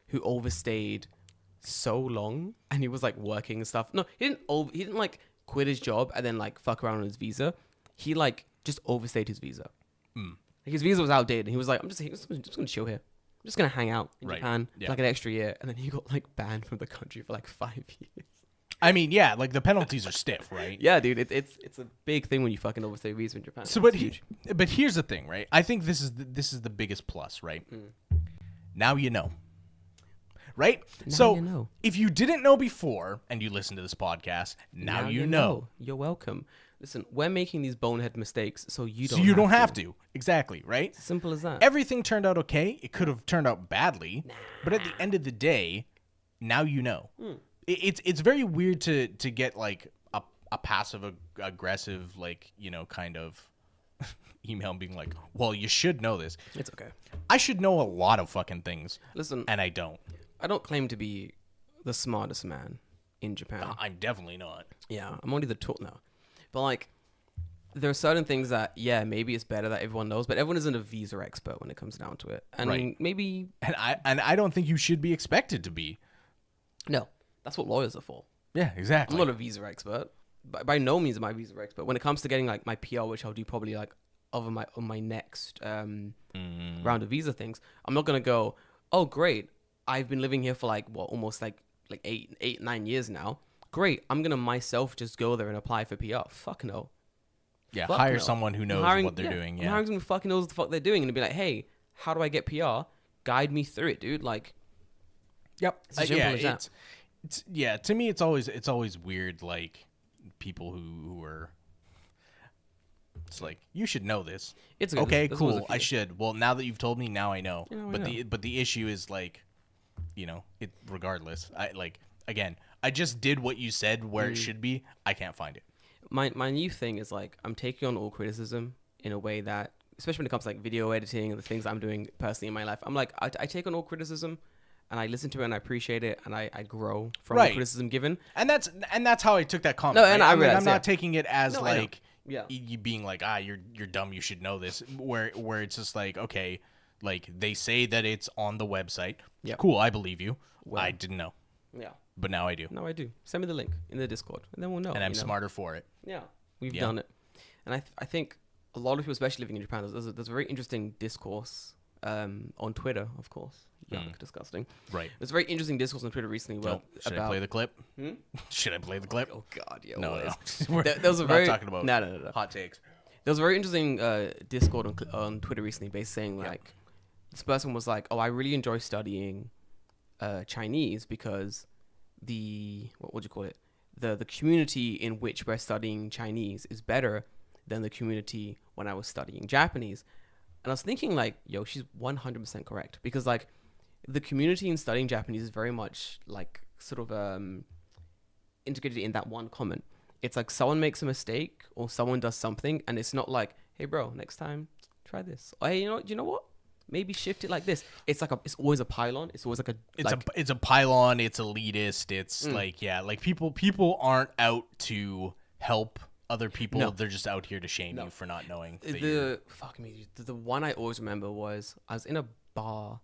who overstayed so long, and he was like working and stuff. No, he didn't like quit his job and then like fuck around on his visa. He like just overstayed his visa. Like, his visa was outdated, and he was like, I'm just gonna chill here. I'm just gonna hang out in Japan for like an extra year, and then he got like banned from the country for like 5 years. I mean, yeah, like the penalties are stiff, right? Yeah, dude, it's a big thing when you fucking overstay a visa in Japan. So, but here's the thing, right? I think this is the biggest plus, right? Now you know. Right? Now so you know. If you didn't know before and you listen to this podcast, now you know. You're welcome. Listen, we're making these bonehead mistakes so you don't have to. Exactly, right? It's simple as that. Everything turned out okay. It could have turned out badly, but at the end of the day, now you know. It's very weird to get like a passive aggressive, like, you know, kind of email being like, well, you should know this. It's okay. I should know a lot of fucking things. Listen, and I don't. I don't claim to be the smartest man in Japan. I'm definitely not. Yeah, I'm only the talk now. But like, there are certain things that, yeah, maybe it's better that everyone knows, but everyone isn't a visa expert when it comes down to it. And maybe... And I don't think you should be expected to be. No, that's what lawyers are for. Yeah, exactly. I'm not a visa expert. By no means am I a visa expert. When it comes to getting like my PR, which I'll do probably like on my next round of visa things, I'm not going to go, oh, great, I've been living here for like almost like 9 years now. Great, I'm gonna myself just go there and apply for PR. Fuck no. Yeah, hire someone who knows what they're doing. Yeah, I'm hiring someone who fucking knows what the fuck they're doing, and be like, hey, how do I get PR? Guide me through it, dude. Like, yep. It's as simple as that. It's yeah. To me, it's always weird. Like people who are. It's like, you should know this. It's good. Okay, cool. I should. Well, now that you've told me, now I know. Yeah, But the issue is like, you know, it regardless. Again, I just did what you said where it should be. I can't find it. My new thing is like, I'm taking on all criticism in a way that, especially when it comes to like video editing and the things I'm doing personally in my life, I'm like, I take on all criticism and I listen to it and I appreciate it and I grow from the criticism given. And that's how I took that comment. No, and I realized, I'm not taking it as like Yeah. You being like, you're dumb, you should know this. Where it's just like, okay, like they say that it's on the website. Yep. Cool, I believe you. Well, I didn't know. Yeah. But now I do. No, I do. Send me the link in the Discord, and then we'll know. And I'm smarter for it. Yeah, we've done it. And I think a lot of people, especially living in Japan, there's a very interesting discourse on Twitter, of course. Yuck, disgusting. Right. There's a very interesting discourse on Twitter recently. Should I play the clip? Should I play the clip? Oh God, yeah. No. There was a we're very not talking about no. hot takes. There was a very interesting Discord on Twitter recently, basically saying like, this person was like, "Oh, I really enjoy studying Chinese because what would you call it? The community in which we're studying Chinese is better than the community when I was studying Japanese." And I was thinking like, yo, she's 100% correct, because like the community in studying Japanese is very much like sort of integrated in that one comment. It's like someone makes a mistake or someone does something, and it's not like, hey bro, next time try this. Or hey, you know what? Maybe shift it like this. It's like it's always a pylon. It's always like it's a pylon. It's elitist. It's like people aren't out to help other people. No. They're just out here to shame you for not knowing. The one I always remember was I was in a bar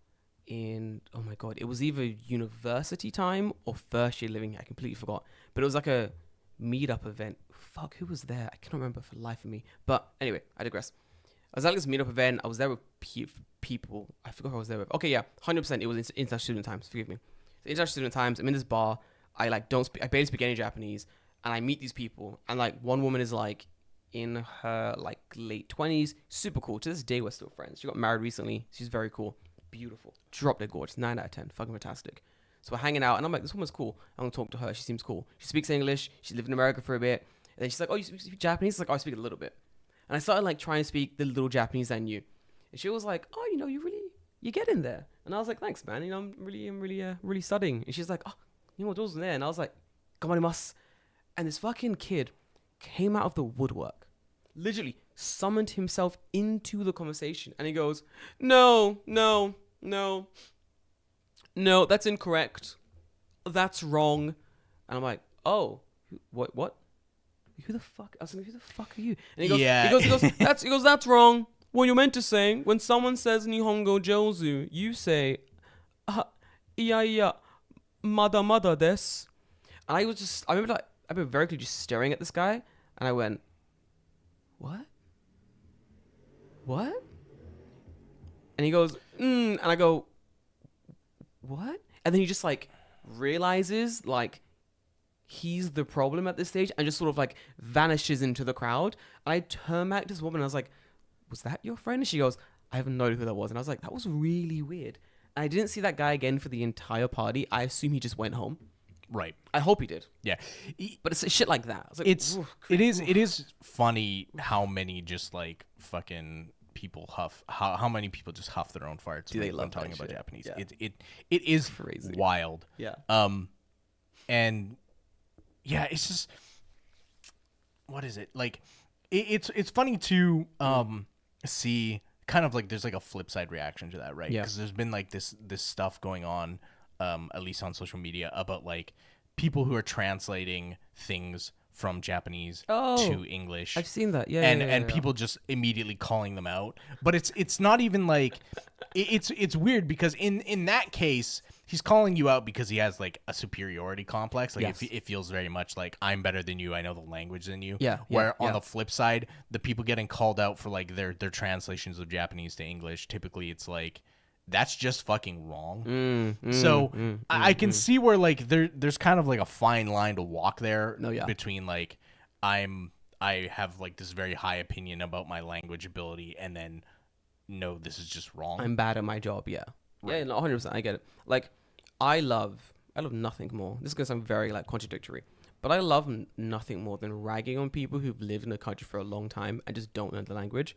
in, oh my God, it was either university time or first year living here. I completely forgot. But it was like a meetup event. Fuck, who was there? I can't remember for the life of me. But anyway, I digress. I was at this meetup event. I was there with people. I forgot who I was there with. Okay, yeah, 100%. It was International Student Times. Forgive me. So International Student Times. I'm in this bar. I like don't speak. I barely speak any Japanese, and I meet these people. And like one woman is like in her like late 20s, super cool. To this day, we're still friends. She got married recently. She's very cool, beautiful, drop dead gorgeous, 9 out of 10, fucking fantastic. So we're hanging out, and I'm like, this woman's cool. I'm gonna talk to her. She seems cool. She speaks English. She lived in America for a bit, and then she's like, oh, you speak Japanese? Like, oh, I speak a little bit. And I started like trying to speak the little Japanese I knew, and she was like, oh, you know, you get in there. And I was like, thanks, man. You know, I'm really studying. And she's like, oh, you know what, wasn't there? And I was like, gamarimasu. And this fucking kid came out of the woodwork, literally summoned himself into the conversation, and he goes, no, that's incorrect. That's wrong. And I'm like, oh, what? Who the fuck? I was like, who the fuck are you? And he goes, Yeah. he goes, that's wrong. What you're meant to say, when someone says Nihongo Jozu, you say, iya, mada desu. And I remember very clearly just staring at this guy, and I went, what? And he goes, and I go, what? And then he just like realizes like he's the problem at this stage and just sort of like vanishes into the crowd. And I turned back to this woman and I was like, was that your friend? And she goes, I have no idea who that was. And I was like, that was really weird. And I didn't see that guy again for the entire party. I assume he just went home. Right. I hope he did. Yeah. But it's shit like that. I was like, It is funny how many just like fucking people huff, how many people just huff their own farts when talking about Japanese. Yeah. It is crazy, wild. Yeah. And yeah, it's just, what is it like? It's funny to see kind of like there's like a flip side reaction to that, right? Yeah. Because there's been like this stuff going on, at least on social media, about like people who are translating things from Japanese to English. I've seen that. Yeah. And people just immediately calling them out. But it's not even like it's weird because in that case he's calling you out because he has like a superiority complex. Like Yes. it feels very much like I'm better than you. I know the language than you. Yeah, Where yeah. on the flip side, the people getting called out for like their translations of Japanese to English, typically it's like that's just fucking wrong. I can see where like there's kind of like a fine line to walk there between like I have like this very high opinion about my language ability and then no, this is just wrong. I'm bad at my job. Yeah. Right. Yeah, no, 100%. I get it. Like, I love nothing more. This is going to sound very like contradictory, but I love nothing more than ragging on people who've lived in a country for a long time and just don't learn the language.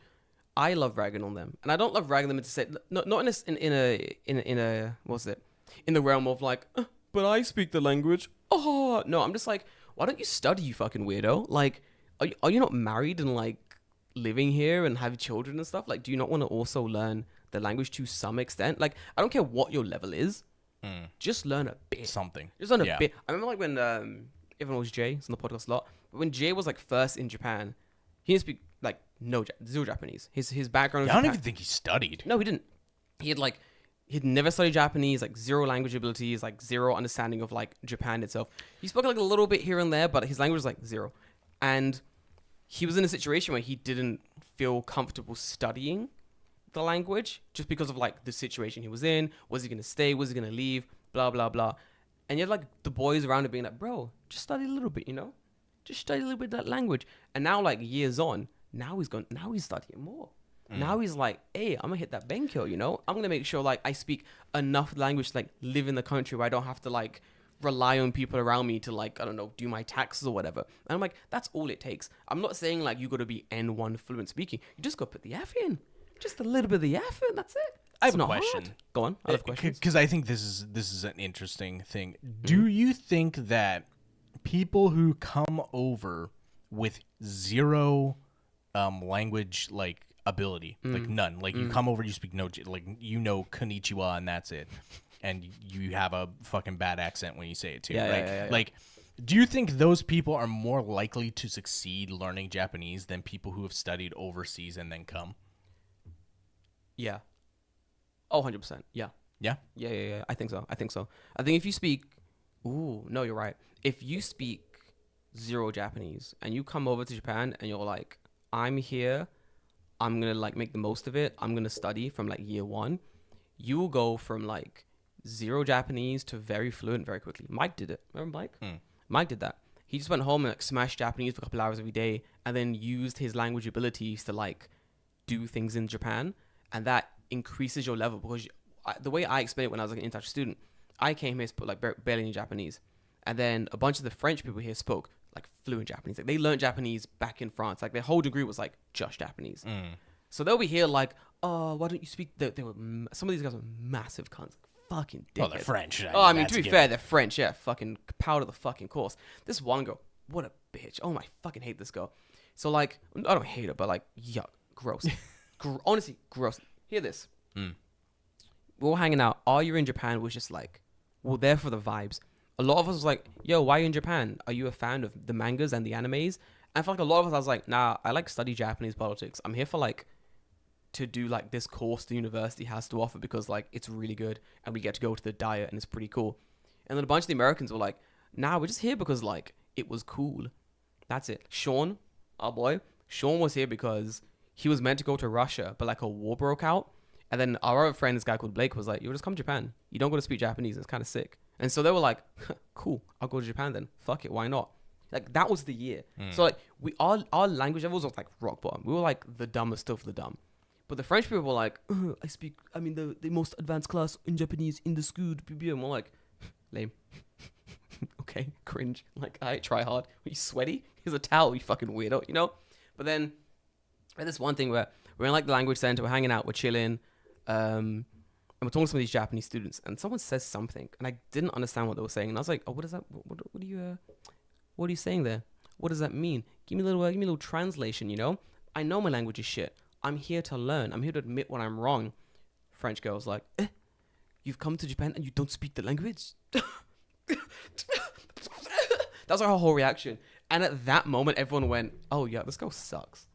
I love ragging on them, and I don't love ragging them to say not in a what's it, in the realm of like, but I speak the language. Oh no, I'm just like, why don't you study, you fucking weirdo? Like, are you not married and like living here and have children and stuff? Like, do you not want to also learn the language to some extent? Like, I don't care what your level is, just learn a bit. Something. Just learn a bit. I remember like when everyone was Jay, it's on the podcast a lot. But when Jay was like first in Japan, he didn't speak like zero Japanese. His background. Yeah, I don't even think he studied. No, he didn't. He'd never studied Japanese. Like zero language abilities. Like zero understanding of like Japan itself. He spoke like a little bit here and there, but his language was like zero. And he was in a situation where he didn't feel comfortable studying the language just because of like the situation he was in. Was he gonna stay? Was he gonna leave? Blah blah blah. And you had like the boys around him being like, bro, just study a little bit, you know? Just study a little bit of that language. And now like years on, now he's studying more. Now he's like, hey, I'm gonna hit that benkyo, you know? I'm gonna make sure like I speak enough language to like live in the country where I don't have to like rely on people around me to like, I don't know, do my taxes or whatever. And I'm like, that's all it takes. I'm not saying like you gotta be N1 fluent speaking. You just gotta put the F in. Just a little bit of the F in, that's it. I have It's a not question. hard. Go on, I have questions. Because I think this is an interesting thing. Do you think that people who come over with zero language like ability, like none, like you come over, you speak no, like you know konnichiwa and that's it, and you have a fucking bad accent when you say it too, right? Yeah. Like, do you think those people are more likely to succeed learning Japanese than people who have studied overseas and then come? Yeah. Oh, 100%. Yeah. Yeah. Yeah. I think so. I think if you speak, no, you're right. If you speak zero Japanese and you come over to Japan and you're like, I'm here, I'm gonna like make the most of it. I'm gonna study from like year one. You will go from like zero Japanese to very fluent very quickly. Mike did it. Remember Mike? Mike did that. He just went home and like smashed Japanese for a couple hours every day, and then used his language abilities to like do things in Japan, and that increases your level. Because the way I explained it when I was like an international student, I came here spoke like barely any Japanese, and then a bunch of the French people here spoke like fluent Japanese. Like they learned Japanese back in France. Like their whole degree was like just Japanese. So they'll be here like, oh, why don't you speak? They were some of these guys were massive cunts. Fucking dickheads. Well, they're French. I mean, to be fair, they're French. Yeah, fucking powder the fucking course. This one girl, what a bitch. Oh my, fucking hate this girl. So like, I don't hate her, but like, yuck, gross. Honestly, gross. Hear this. We were hanging out. Are You in Japan was just like, we're there for the vibes. A lot of us was like, yo, why are you in Japan? Are you a fan of the mangas and the animes? And for like a lot of us, I was like, nah, I like study Japanese politics. I'm here for like, to do like this course the university has to offer because like it's really good and we get to go to the diet and it's pretty cool. And then a bunch of the Americans were like, nah, we're just here because like it was cool. That's it. Sean, our boy, Sean was here because he was meant to go to Russia, but like a war broke out. And then our other friend, this guy called Blake, was like, you just come to Japan. You don't go to speak Japanese. It's kind of sick. And so they were like, cool, I'll go to Japan then. Fuck it, why not? Like that was the year. So like our language levels was like rock bottom. We were like the dumbest of the dumb. But the French people were like, the most advanced class in Japanese in the school. And we're like, lame. Okay, cringe. Like, I try hard. Are you sweaty? Here's a towel, you fucking weirdo, you know? But then, there's this one thing where we're in like the language center, we're hanging out, we're chilling, and we're talking to some of these Japanese students, and someone says something, and I didn't understand what they were saying, and I was like, oh, what is that? What are you saying there? What does that mean? Give me a little translation, you know? I know my language is shit. I'm here to learn. I'm here to admit when I'm wrong. French girl's like, you've come to Japan and you don't speak the language? That was like her whole reaction. And at that moment, everyone went, oh yeah, this girl sucks.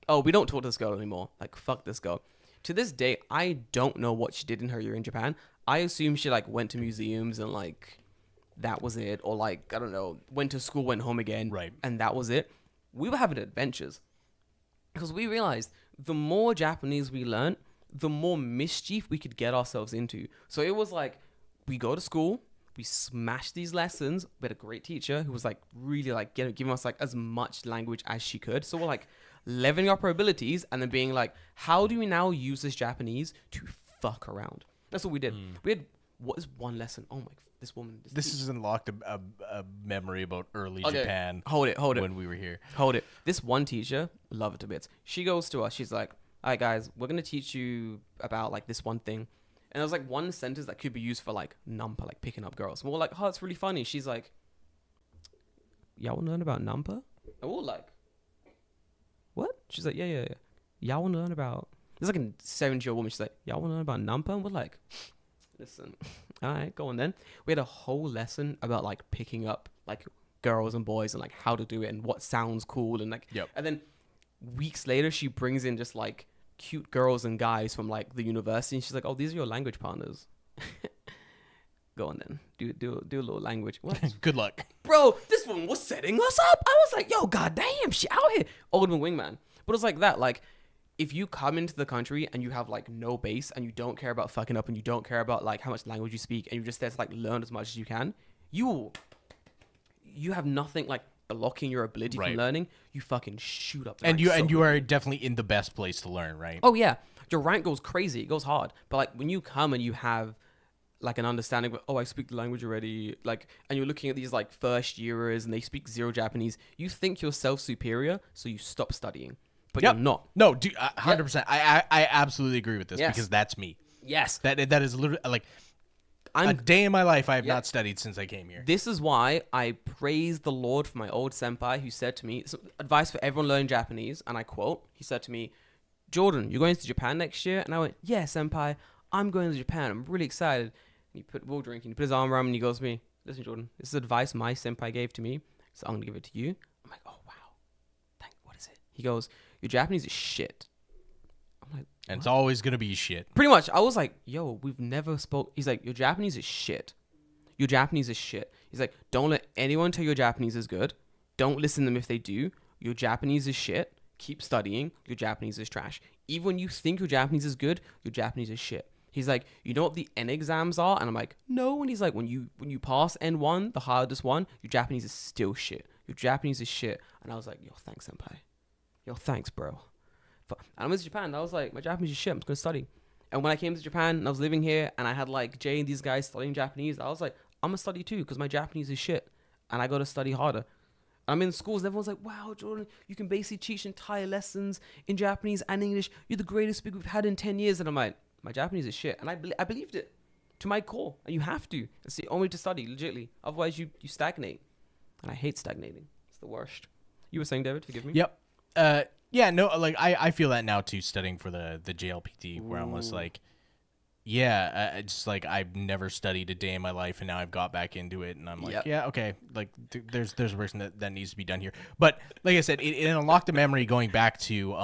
Oh, we don't talk to this girl anymore. Like, fuck this girl. To this day, I don't know what she did in her year in Japan. I assume she like went to museums and like that was it. Or like, I don't know, went to school, went home again. Right. And that was it. We were having adventures. Because we realized the more Japanese we learned, the more mischief we could get ourselves into. So it was like, we go to school, we smash these lessons. We had a great teacher who was like really like giving us like as much language as she could. So we're like leveling up our abilities and then being like, how do we now use this Japanese to fuck around? That's what we did. We had, what is one lesson? Oh my, this woman. This has unlocked a memory about early Japan. Hold it. When we were here. Hold it. This one teacher, love it to bits. She goes to us. She's like, all right, guys, we're going to teach you about like this one thing. And there's like one sentence that could be used for like Nampa, like picking up girls. And we're like, oh, it's really funny. She's like, y'all want to learn about Nampa? And we're like, what? She's like, yeah. Y'all want to learn about... There's like a 70-year-old woman. She's like, y'all want to learn about Nampa? And we're like, listen, all right, go on then. We had a whole lesson about like picking up like girls and boys and like how to do it and what sounds cool and like... Yep. And then weeks later, she brings in just like cute girls and guys from like the university, and she's like, "Oh, these are your language partners." Go on then, do a little language. What? Good luck, bro. This one was setting us up. I was like, "Yo, goddamn, she out here." Oldman wingman, but it's like that. Like, if you come into the country and you have like no base and you don't care about fucking up and you don't care about like how much language you speak and you're just there to like learn as much as you can, you have nothing like blocking your ability from learning. You fucking shoot up. And you are definitely in the best place to learn, right? Oh yeah, your rank goes crazy. It goes hard. But like when you come and you have like an understanding of, oh, I speak the language already, like, and you're looking at these like first yearers and they speak zero Japanese, you think yourself superior, so you stop studying. But you're not. No, dude, 100%. I absolutely agree with this because that's me. Yes. That is literally like a day in my life I have not studied since I came here. This is why I praise the Lord for my old senpai who said to me, advice for everyone learning Japanese, and I quote, he said to me, "Jordan, you're going to Japan next year?" And I went, "Yeah, senpai, I'm going to Japan. I'm really excited." And we're drinking, he put his arm around me and he goes to me, "Listen, Jordan, this is advice my senpai gave to me, so I'm going to give it to you." I'm like, "Oh, wow. What is it?" He goes, "Your Japanese is shit." I'm like, and it's always going to be shit. Pretty much. I was like, yo, we've never spoke. He's like, your Japanese is shit. Your Japanese is shit. He's like, don't let anyone tell your Japanese is good. Don't listen to them if they do. Your Japanese is shit. keep studying. Your Japanese is trash. Even when you think your Japanese is good, your Japanese is shit. He's like, you know what the N exams are? And I'm like, no. And he's like, when you pass N1, the hardest one, your Japanese is still shit. Your Japanese is shit. And I was like, yo, thanks, senpai. Yo, thanks, bro. And I went to Japan. And I was like, my Japanese is shit. I'm just going to study. And when I came to Japan and I was living here and I had like Jay and these guys studying Japanese, I was like, I'm going to study too because my Japanese is shit. And I got to study harder. I'm in schools and everyone's like, wow, Jordan, you can basically teach entire lessons in Japanese and English. You're the greatest speaker we've had in 10 years. And I'm like, my Japanese is shit. And I believed it to my core. And you have to. It's the only way to study, legitimately. Otherwise, you stagnate. And I hate stagnating. It's the worst. You were saying, David, forgive me? Yep. Yeah, no, like, I feel that now, too, studying for the JLPT, where I'm just like, yeah, it's like I've never studied a day in my life, and now I've got back into it, and I'm like, yeah, okay, like there's a person that needs to be done here. But like I said, it unlocked a memory going back to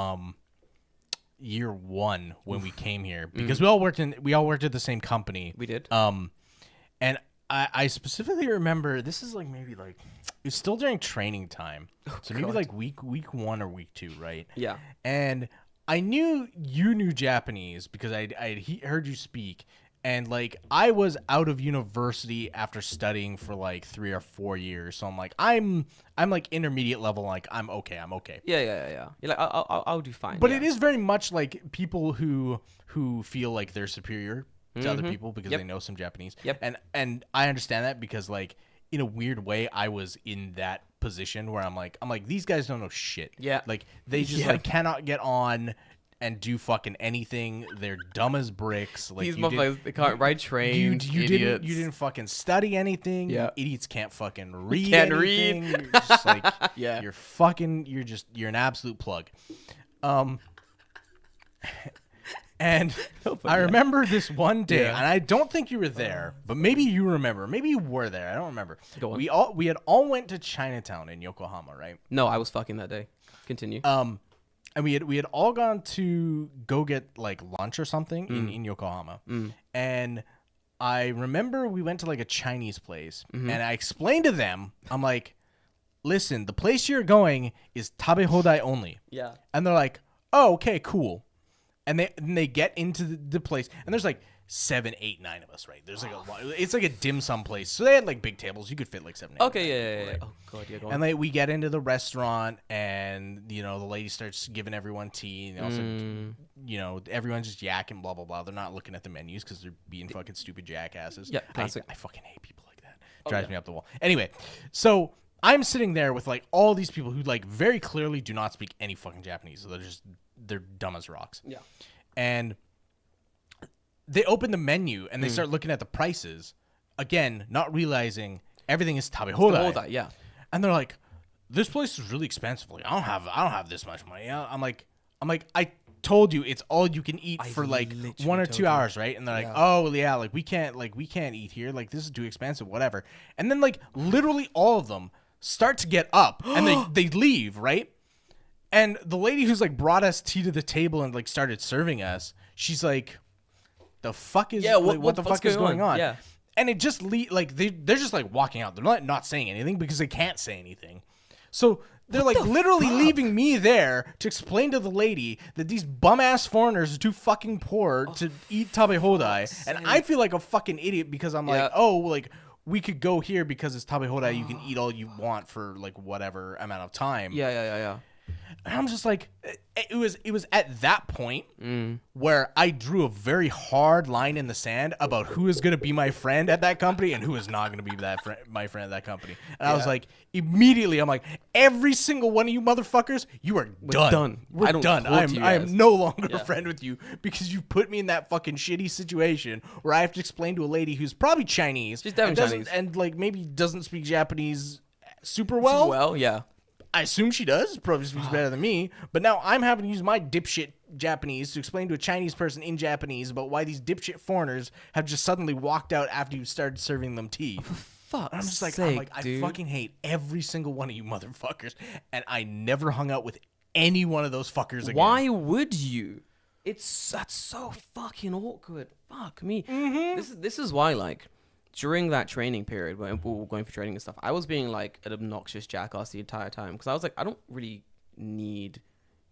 year one when we came here because we all worked at the same company. We did. And I specifically remember this is like maybe like it was still during training time, so maybe like week 1 or week 2, right? Yeah. And I knew you knew Japanese because I heard you speak, and like I was out of university after studying for like 3 or 4 years, so I'm like I'm like intermediate level, like I'm okay. Yeah. You're like I'll do fine. But it is very much like people who feel like they're superior to other people because they know some Japanese. Yep. And I understand that because like in a weird way I was in that position where I'm like these guys don't know shit. Yeah. Like they just like cannot get on and do fucking anything. They're dumb as bricks. Like these motherfuckers, they can't ride trains. You didn't fucking study anything. Yeah. You idiots can't fucking read. You're just like you're an absolute plug. And I remember this one day, and I don't think you were there, but maybe you remember. Maybe you were there. I don't remember. Go on. We had all went to Chinatown in Yokohama, right? No, I was fucking that day. Continue. And we had all gone to go get like lunch or something in Yokohama. And I remember we went to like a Chinese place, and I explained to them, I'm like, listen, the place you're going is tabe hodai only. Yeah. And they're like, oh, okay, cool. And they get into the place, and there's like 7, 8, 9 of us, right? There's like it's like a dim sum place, so they had like big tables. You could fit like 7, 8. Okay, yeah. Right? Oh god, yeah. Go on. And like we get into the restaurant, and the lady starts giving everyone tea, and also everyone's just yakking, blah blah blah. They're not looking at the menus because they're being fucking stupid jackasses. Yeah, classic. I fucking hate people like that. Drives me up the wall. Anyway, so I'm sitting there with like all these people who like very clearly do not speak any fucking Japanese. So they're dumb as rocks. Yeah. And they open the menu and they start looking at the prices. Again, not realizing everything is tabe hodai. Yeah. And they're like, this place is really expensive. Like, I don't have this much money. I'm like, I told you it's all you can eat for like 1 or 2 hours, right? And they're like, oh yeah, like we can't eat here. Like this is too expensive, whatever. And then like literally all of them start to get up and they leave, right? And the lady who's like brought us tea to the table and like started serving us, she's like, the fuck is what the fuck is going on? Yeah. And it just they're just like walking out. They're not saying anything because they can't say anything. So they're like literally leaving me there to explain to the lady that these bum ass foreigners are too fucking poor to eat tabe hodai. And I feel like a fucking idiot because I'm like, oh, like we could go here because it's tabe hodai. You can eat all you want for like whatever amount of time. Yeah. And I'm just like, it was at that point where I drew a very hard line in the sand about who is going to be my friend at that company and who is not going to be my friend at that company. And I was like, immediately, I'm like, every single one of you motherfuckers, you are done. We're done. I am no longer a friend with you because you put me in that fucking shitty situation where I have to explain to a lady who's probably Chinese. She's definitely Chinese. And like maybe doesn't speak Japanese super well. Yeah. I assume she does. Probably speaks better than me. But now I'm having to use my dipshit Japanese to explain to a Chinese person in Japanese about why these dipshit foreigners have just suddenly walked out after you started serving them tea. Fuck. I'm just like, I fucking hate every single one of you motherfuckers. And I never hung out with any one of those fuckers again. Why would you? That's so fucking awkward. Fuck me. Mm-hmm. This is why, like, during that training period when we were going for training and stuff, I was being like an obnoxious jackass the entire time because I was like, I don't really need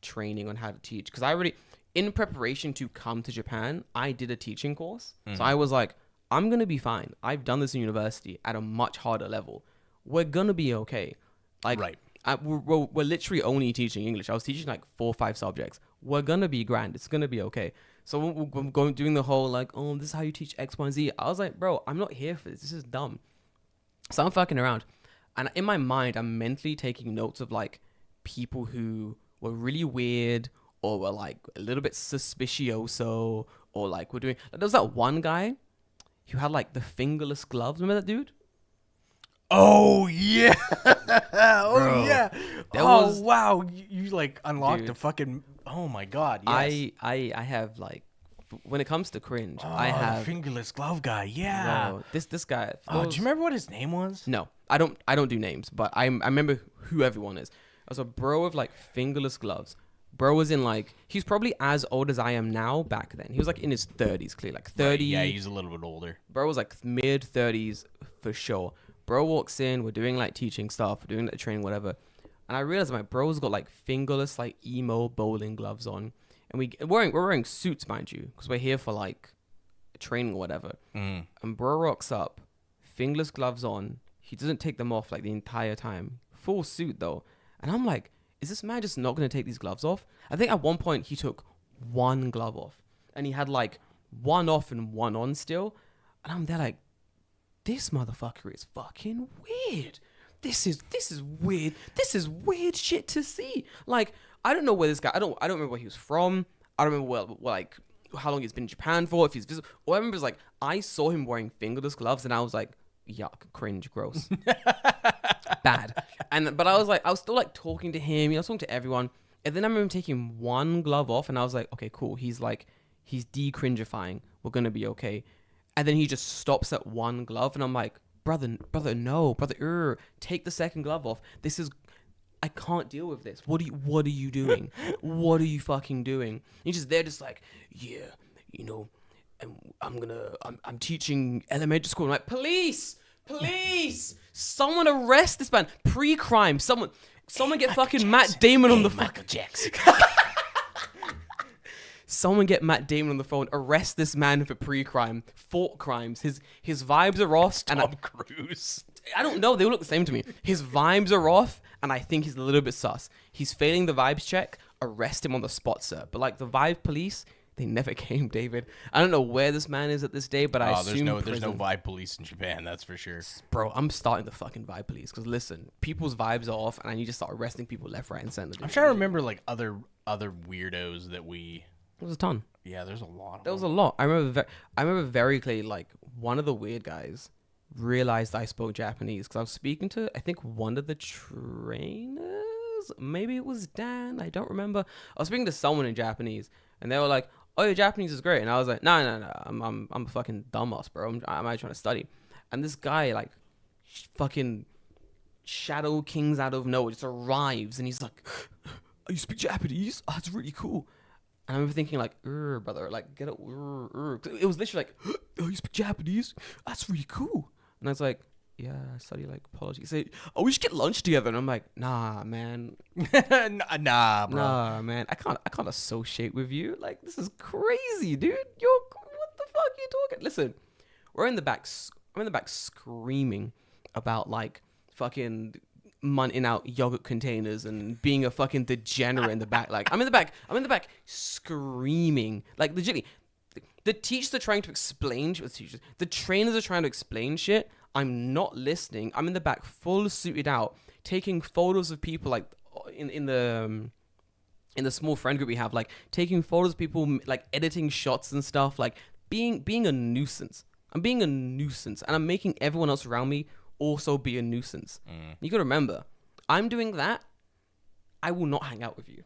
training on how to teach because I already, in preparation to come to Japan, I did a teaching course. So I was like, I'm gonna be fine. I've done this in university at a much harder level. We're gonna be okay. Like, Right. We're literally only teaching English. I was teaching like 4 or 5 subjects. We're gonna be grand. It's gonna be okay. So we're going doing the whole like, oh, this is how you teach X, Y, and Z. I was like, bro, I'm not here for this. This is dumb. So I'm fucking around, and in my mind, I'm mentally taking notes of like people who were really weird or were like a little bit suspicioso or like we're doing. Like, there was that one guy who had like the fingerless gloves. Remember that dude? Oh yeah. Oh Bro, yeah. there Oh was- wow. You like unlocked Dude. a fucking. Oh my god. Yes. I have like, when it comes to cringe, Oh, I the have. fingerless glove guy. Yeah. Bro, this guy. Oh, do you remember what his name was? No, I don't do names, but I remember who everyone is. I was a bro with like fingerless gloves. Bro was in like, he's probably as old as I am now back then. He was like in his 30s, clearly like 30. Right, yeah, he's a little bit older. Bro was like mid 30s for sure. Bro walks in, we're doing like teaching stuff, we're doing like training, whatever. And I realized my bro's got like fingerless, like emo bowling gloves on. And we're wearing suits, mind you, because we're here for like training or whatever. Mm. And bro rocks up, fingerless gloves on. He doesn't take them off like the entire time. Full suit though. And I'm like, is this man just not going to take these gloves off? I think at one point he took one glove off. And he had like one off and one on still. And I'm there like, this motherfucker is fucking weird. This is weird. This is weird shit to see. Like, I don't know where this guy. I don't remember where he was from. I don't remember where like how long he's been in Japan for. If he's visible. All I remember is like I saw him wearing fingerless gloves, and I was like, yuck, cringe, gross, bad. But I was still like talking to him. I was talking to everyone, and then I remember him taking one glove off, and I was like, okay, cool. He's de-cringifying. We're gonna be okay. And then he just stops at one glove, and I'm like, brother, no, brother, take the second glove off. I can't deal with this. What are you doing? What are you fucking doing? He's just there, just like, yeah, you know, and I'm teaching elementary school. I'm like, police, someone arrest this man, pre-crime. Someone get fucking Matt Damon on the Michael Jackson. Someone get Matt Damon on the phone. Arrest this man for pre-crime, fought crimes. His vibes are off. Tom Cruise. I don't know. They all look the same to me. His vibes are off, and I think he's a little bit sus. He's failing the vibes check. Arrest him on the spot, sir. But like the vibe police, they never came, David. I don't know where this man is at this day, but I assume there's no vibe police in Japan. That's for sure. Bro, I'm starting the fucking vibe police because listen, people's vibes are off, and I need to start arresting people left, right, and center. I'm trying to remember like other weirdos that we. There was a ton. Yeah, there's a lot. There was a lot. I remember very clearly. Like one of the weird guys realized I spoke Japanese because I was speaking to, I think, one of the trainers. Maybe it was Dan. I don't remember. I was speaking to someone in Japanese, and they were like, "Oh, your Japanese is great," and I was like, "No. I'm a fucking dumbass, bro. I'm trying to study." And this guy like fucking Shadow Kings out of nowhere just arrives, and he's like, "Oh, you speak Japanese? Oh, that's really cool." And I remember thinking like, brother, like, get it. It was literally like, oh, you speak Japanese? That's really cool. And I was like, yeah, I study like politics. Say, oh, we should get lunch together. And I'm like, nah, man. Nah, bro. Nah, man. I can't associate with you. Like, this is crazy, dude. What the fuck are you talking? Listen, I'm in the back screaming about like fucking munting out yogurt containers and being a fucking degenerate in the back. Like I'm in the back screaming. Like legitimately, the teachers are trying to explain. The trainers are trying to explain shit. I'm not listening. I'm in the back, full suited out, taking photos of people like in the small friend group we have, like taking photos of people, like editing shots and stuff, like being a nuisance. I'm being a nuisance, and I'm making everyone else around me also be a nuisance. You gotta remember, I'm doing that. I will not hang out with you.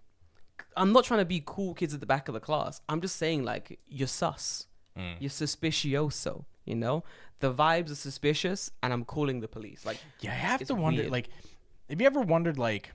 I'm not trying to be cool kids at the back of the class. I'm just saying like you're sus. You're suspicioso. You know, the vibes are suspicious, and I'm calling the police. Like, Yeah, I have it's to wonder. weird. Like, have you ever wondered like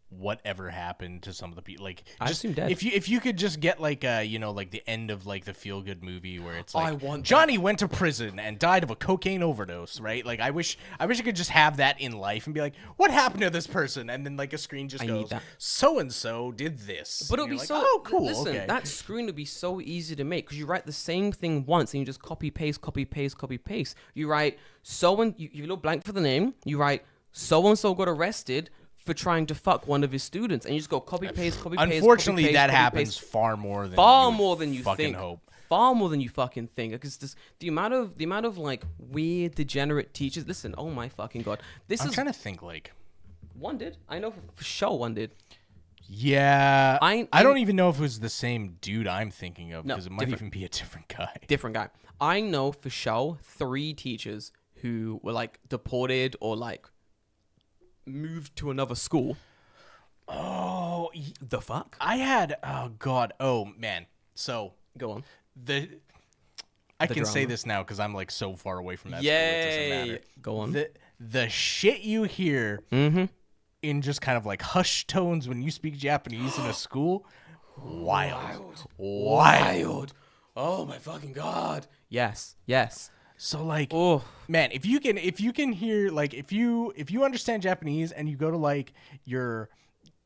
whatever happened to some of the people. Like, I just assume dead. if you could just get like like the end of like the feel good movie where it's like I want that. Johnny went to prison and died of a cocaine overdose, right? Like I wish I could just have that in life and be like, what happened to this person? And then like a screen just need goes, that. so and so did this. But And it'll be you're like, so. oh cool. Listen, Okay. that screen would be so easy to make because you write the same thing once and you just copy paste, copy paste, copy paste. You write you little blank for the name. You write so and so got arrested for trying to fuck one of his students, and you just go copy paste, copy paste. Unfortunately, copy, paste, that copy, happens paste. far more than Far you would more than you fucking think. hope. Far more than you fucking think. Because the amount of like weird degenerate teachers. Listen, oh my fucking god, I'm trying to think like. one did. I know for sure one did. Yeah, I don't even know if it was the same dude I'm thinking of No, because it might different. even be a different guy. Different guy. I know for sure 3 teachers who were like deported or like moved to another school. Oh, The fuck? I had oh man. So Go on. I The can say drama. this now because I'm like so far away from that school. It doesn't Yay. matter. Go on. The shit you hear in just kind of like hushed tones when you speak Japanese in a school, wild. Oh my fucking god. Yes. Yes. So like, Oh. man, if you can hear like if you understand Japanese and you go to like you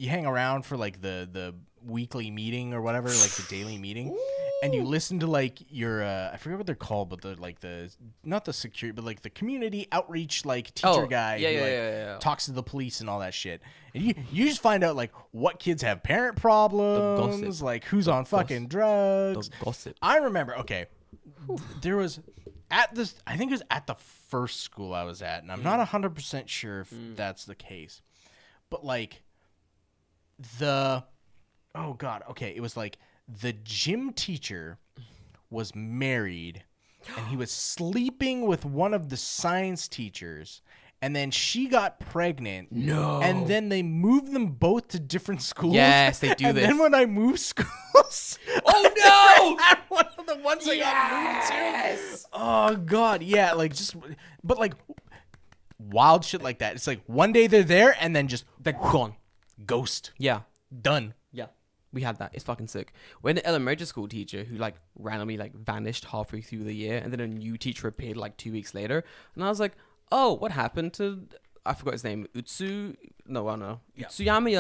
hang around for like the weekly meeting or whatever, like the daily meeting, and you listen to like your I forget what they're called, but the not the security, but like the community outreach like teacher guy yeah, who yeah, like yeah. talks to the police and all that shit. And you just find out like what kids have parent problems, gossip. like who's on fucking drugs. The gossip. I remember, okay, there was at this, I think it was at the first school I was at, and I'm not 100% sure if that's the case, but like oh god, okay, it was like the gym teacher was married and he was sleeping with one of the science teachers. And then she got pregnant. No. And then they moved them both to different schools. Yes, they do and this. then when I moved schools, Oh no! at one of the ones I got moved to. Oh god, yeah, like just, but like wild shit like that. It's like one day they're there and then just They're gone. ghost, Yeah. done. Yeah. We had that. It's fucking sick. We had an elementary school teacher who like randomly like vanished halfway through the year, and then a new teacher appeared like 2 weeks later, and I was like, oh, what happened to? I forgot his name. Utsuyama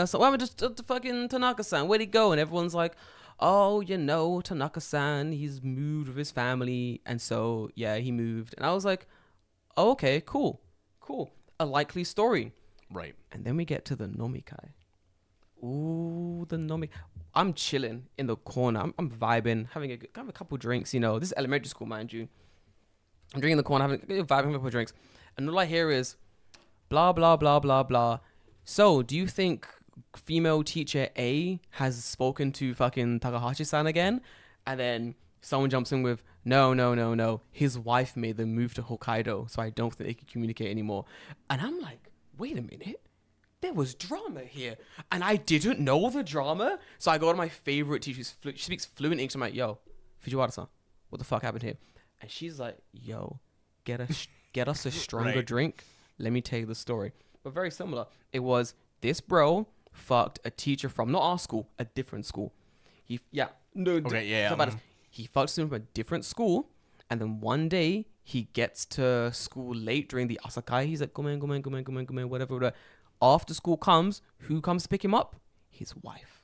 or something. What happened to fucking Tanaka-san? Where'd he go? And everyone's like, oh, Tanaka-san, he's moved with his family, and so yeah, he moved. And I was like, oh, okay, cool, a likely story. Right. And then we get to the nomikai. Ooh, the nomikai. I'm chilling in the corner. I'm vibing, having a couple drinks. This is elementary school, mind you. I'm drinking in the corner, vibing, having a couple drinks. And all I hear is blah, blah, blah, blah, blah. So, do you think female teacher A has spoken to fucking Takahashi-san again? And then someone jumps in with, no. His wife made them move to Hokkaido, so I don't think they can communicate anymore. And I'm like, wait a minute. There was drama here. And I didn't know the drama. So I go to my favorite teacher. She speaks fluent English. I'm like, yo, Fujiwara-san, what the fuck happened here? And she's like, yo, get us a stronger Right. drink. Let me tell you the story. But very similar. It was this bro fucked a teacher from not our school, a different school. He fucked someone from a different school, and then one day he gets to school late during the asakai. He's like, gomen, whatever. After school comes, who comes to pick him up? His wife.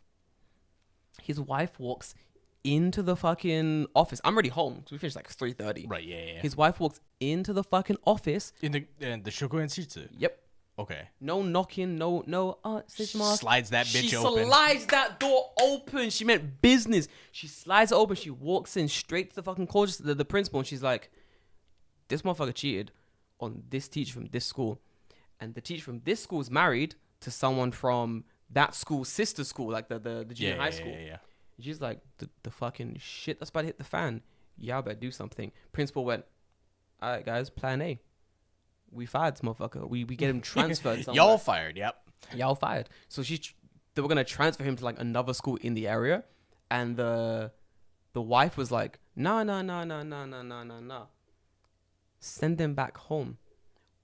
His wife walks into the fucking office. I'm already home because we finished like 3:30. Right. Yeah. His wife walks into the fucking office. In the Shokuen Shitsu. Yep. Okay. No knocking, no. Slides that bitch She open. slides that door open. She meant business. She slides it open. She walks in straight to the fucking college, the principal, and she's like, this motherfucker cheated on this teacher from this school. And the teacher from this school is married to someone from that school's sister school, like the junior high school. Yeah. And she's like, the fucking shit that's about to hit the fan. Y'all better do something. Principal went, all right, guys, plan A. We fired this motherfucker. We get him transferred somewhere. Y'all fired. Yep. Y'all fired. So they were gonna transfer him to like another school in the area, and the wife was like, no. Send them back home.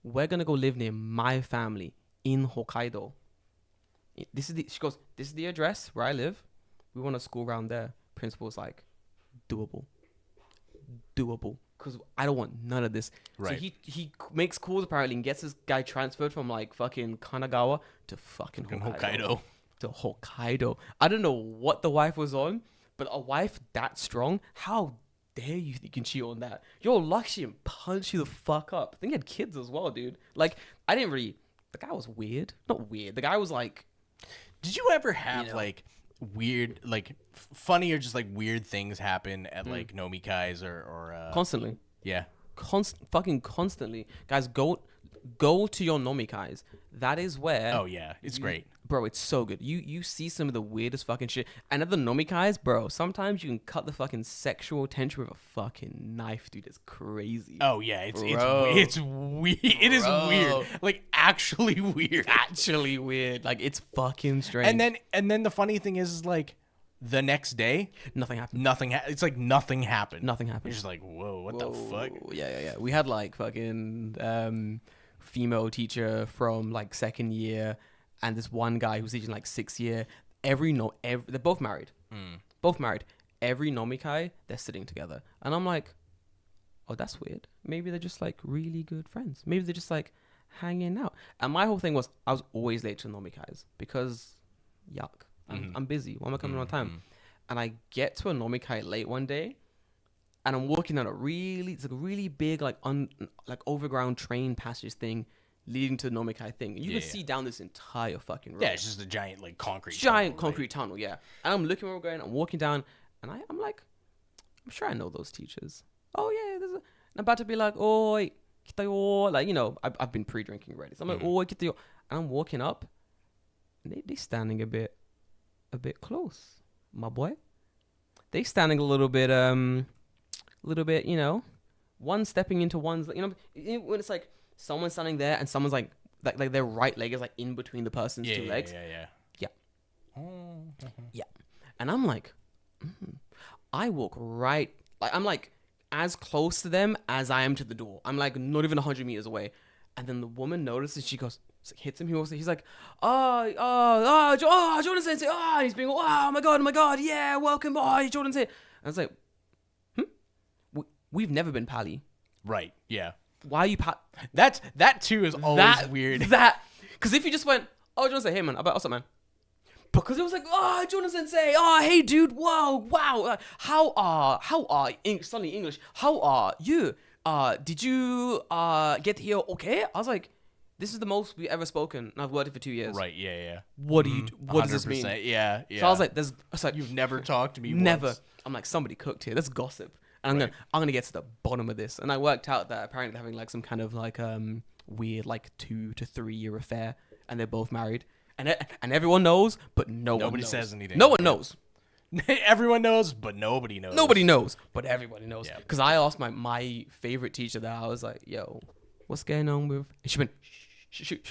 We're gonna go live near my family in Hokkaido. She goes, this is the address where I live. We want a school around there. Principal's like, doable. Because I don't want none of this. Right. So he makes calls apparently and gets this guy transferred from like fucking Kanagawa to fucking Hokkaido. To Hokkaido. I don't know what the wife was on, but a wife that strong, how dare you think you can cheat on that? You're lucky and punch you the fuck up. I think he had kids as well, dude. Like, the guy was weird. Not weird. The guy was like, did you ever have like weird, like funny or just like weird things happen at like Nomikais or constantly. Yeah. Fucking constantly. Guys, go to your Nomikais. That is where. Oh yeah, it's great. Bro, it's so good. You see some of the weirdest fucking shit. And at the Nomikais, bro, sometimes you can cut the fucking sexual tension with a fucking knife, dude. It's crazy. Oh yeah, it's weird. It is weird. Like actually weird. Actually weird. Like it's fucking strange. And then the funny thing is like the next day, nothing happened. It's like nothing happened. Nothing happened. You're just like, whoa, what the fuck? Yeah. We had like fucking female teacher from like second year, and this one guy who's teaching like 6th year. They're both married. Both married. Every Nomikai, they're sitting together, and I'm like, oh, that's weird. Maybe they're just like really good friends. Maybe they're just like hanging out. And my whole thing was I was always late to Nomikais because yuck. I'm busy. Why am I coming on time? And I get to a Nomikai late one day, and I'm walking down it's like a really big like overground train passage thing leading to the Nomikai thing. You can see down this entire fucking road. Yeah, it's just a giant like concrete tunnel, yeah. And I'm looking where we're going. I'm walking down, and I'm like, I'm sure I know those teachers. Oh yeah, and I'm about to be like, oi, kitayo, like I've been pre-drinking already. So I'm like, oi, kitayo, and I'm walking up, and they standing a bit close, my boy. They standing a little bit, one stepping into one's, when it's like someone's standing there and someone's like their right leg is like in between the person's two legs. Yeah. Yeah. And I'm like, I walk right, like I'm like as close to them as I am to the door. I'm like not even 100 meters away. And then the woman notices, she goes, hits him. He's like, Jordan Sensei. He's being, oh my god, yeah, welcome. Jordan Sensei. I was like, we've never been pally. Right. Yeah. Why are you that too is always weird. Because if you just went, oh, Jordan Sensei, hey man, what's up, man? Because it was like, oh, Jordan Sensei, oh, hey dude, wow, how are suddenly English? How are you? Did you get here okay? I was like, this is the most we've ever spoken, and I've worked here for 2 years. Right, yeah. What does this mean? Yeah. So I was like, you've never talked to me never. once. I'm like, somebody cooked here. That's gossip. And I'm gonna get to the bottom of this. And I worked out that apparently they're having like some kind of like weird like 2 to 3 year affair, and they're both married. And everyone knows, but nobody says anything. No one knows. Everyone knows, but nobody knows. Nobody knows, but everybody knows. Yeah. Because I asked my favorite teacher that, I was like, yo, what's going on with... And she went... She goes,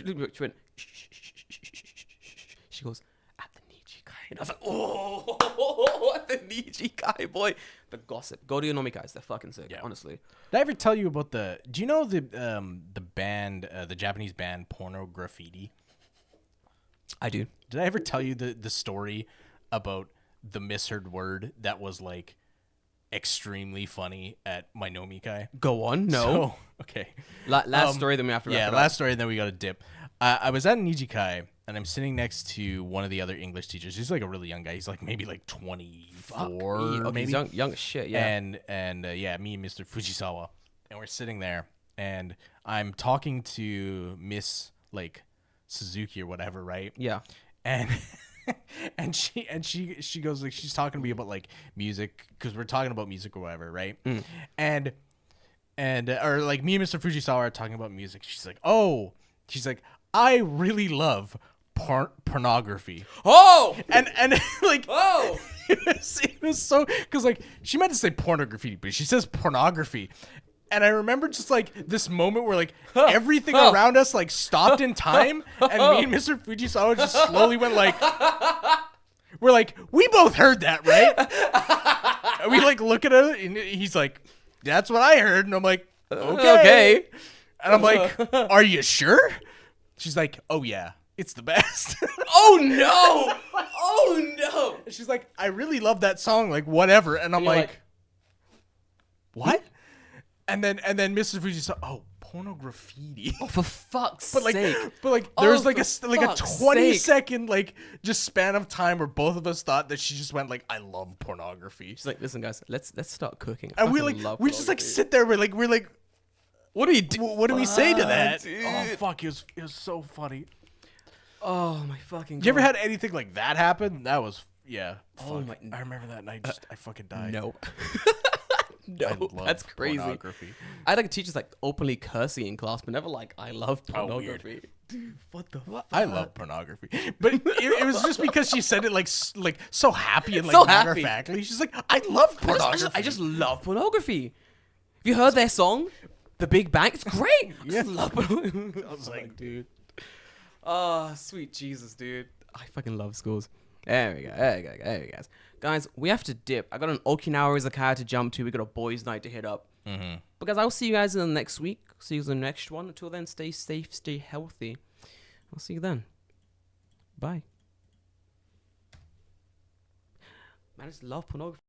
at the Nijikai. And I was like, oh, at the Nijikai, boy. The gossip. Go to your Nomikais. They're fucking sick, honestly. Did I ever tell you about do you know the band, the Japanese band Porno Graffiti? I do. Did I ever tell you the story about the misheard word that was like extremely funny at my Nomikai? Go on. No. So, okay. Last story, then we have to wrap it up. Last story, and then we got to dip. I was at an Nijikai, and I'm sitting next to one of the other English teachers. He's like a really young guy. He's like maybe like 24, maybe. He's young as shit, yeah. And me and Mr. Fujisawa, and we're sitting there, and I'm talking to Miss like Suzuki or whatever, right? Yeah. And and she goes like, she's talking to me about like music, because we're talking about music or whatever, right? And or like me and Mr. Fujisawa are talking about music. She's like, I really love pornography. Oh, and like, oh, it was so, because like she meant to say pornography, but she says pornography. And I remember just like this moment where like everything around us like stopped in time, and me and Mr. Fujisawa just slowly went like, we're like, we both heard that, right? And we like look at it, and he's like, that's what I heard, and I'm like, okay. And I'm like, are you sure? She's like, oh yeah, It's the best. Oh no! Oh no! And she's like, I really love that song, like whatever. And I'm And you're like, like, what? And then Mr. Fuji's like, oh, pornography. Oh, for fuck's But like, sake! there's Oh, like a for like a fuck's 20 sake. second like just span of time where both of us thought that she just went like, I love pornography. She's like, listen, guys, let's start cooking. And we Fucking like love we just like pornography. sit there. We're like, What do you do? what do we say to that? Dude. Oh fuck, it was so funny. Oh my fucking god. You ever had anything like that happen? That was yeah. Oh Fuck. my- I remember that night. Just I fucking died. No. I No, love that's crazy. pornography. I had like teachers like openly cursing in class, but never like I love Oh, weird. pornography. Dude, what the fuck? I love pornography, but it was just because she said it like so happy and like So matter happy. of factly. She's like, I love pornography. I just love pornography. Have you heard their song, The Big Bang? It's great. I just love pornography. I was like, dude. Oh, sweet Jesus, dude. I fucking love schools. There we go. There we go. There we go, guys. Guys, we have to dip. I got an Okinawa izakaya to jump to. We got a boys' night to hit up. mm-hmm. But guys, I'll see you guys in the next week. See you in the next one. Until then, stay safe, stay healthy. I'll see you then. Bye. Man, I just love pornography.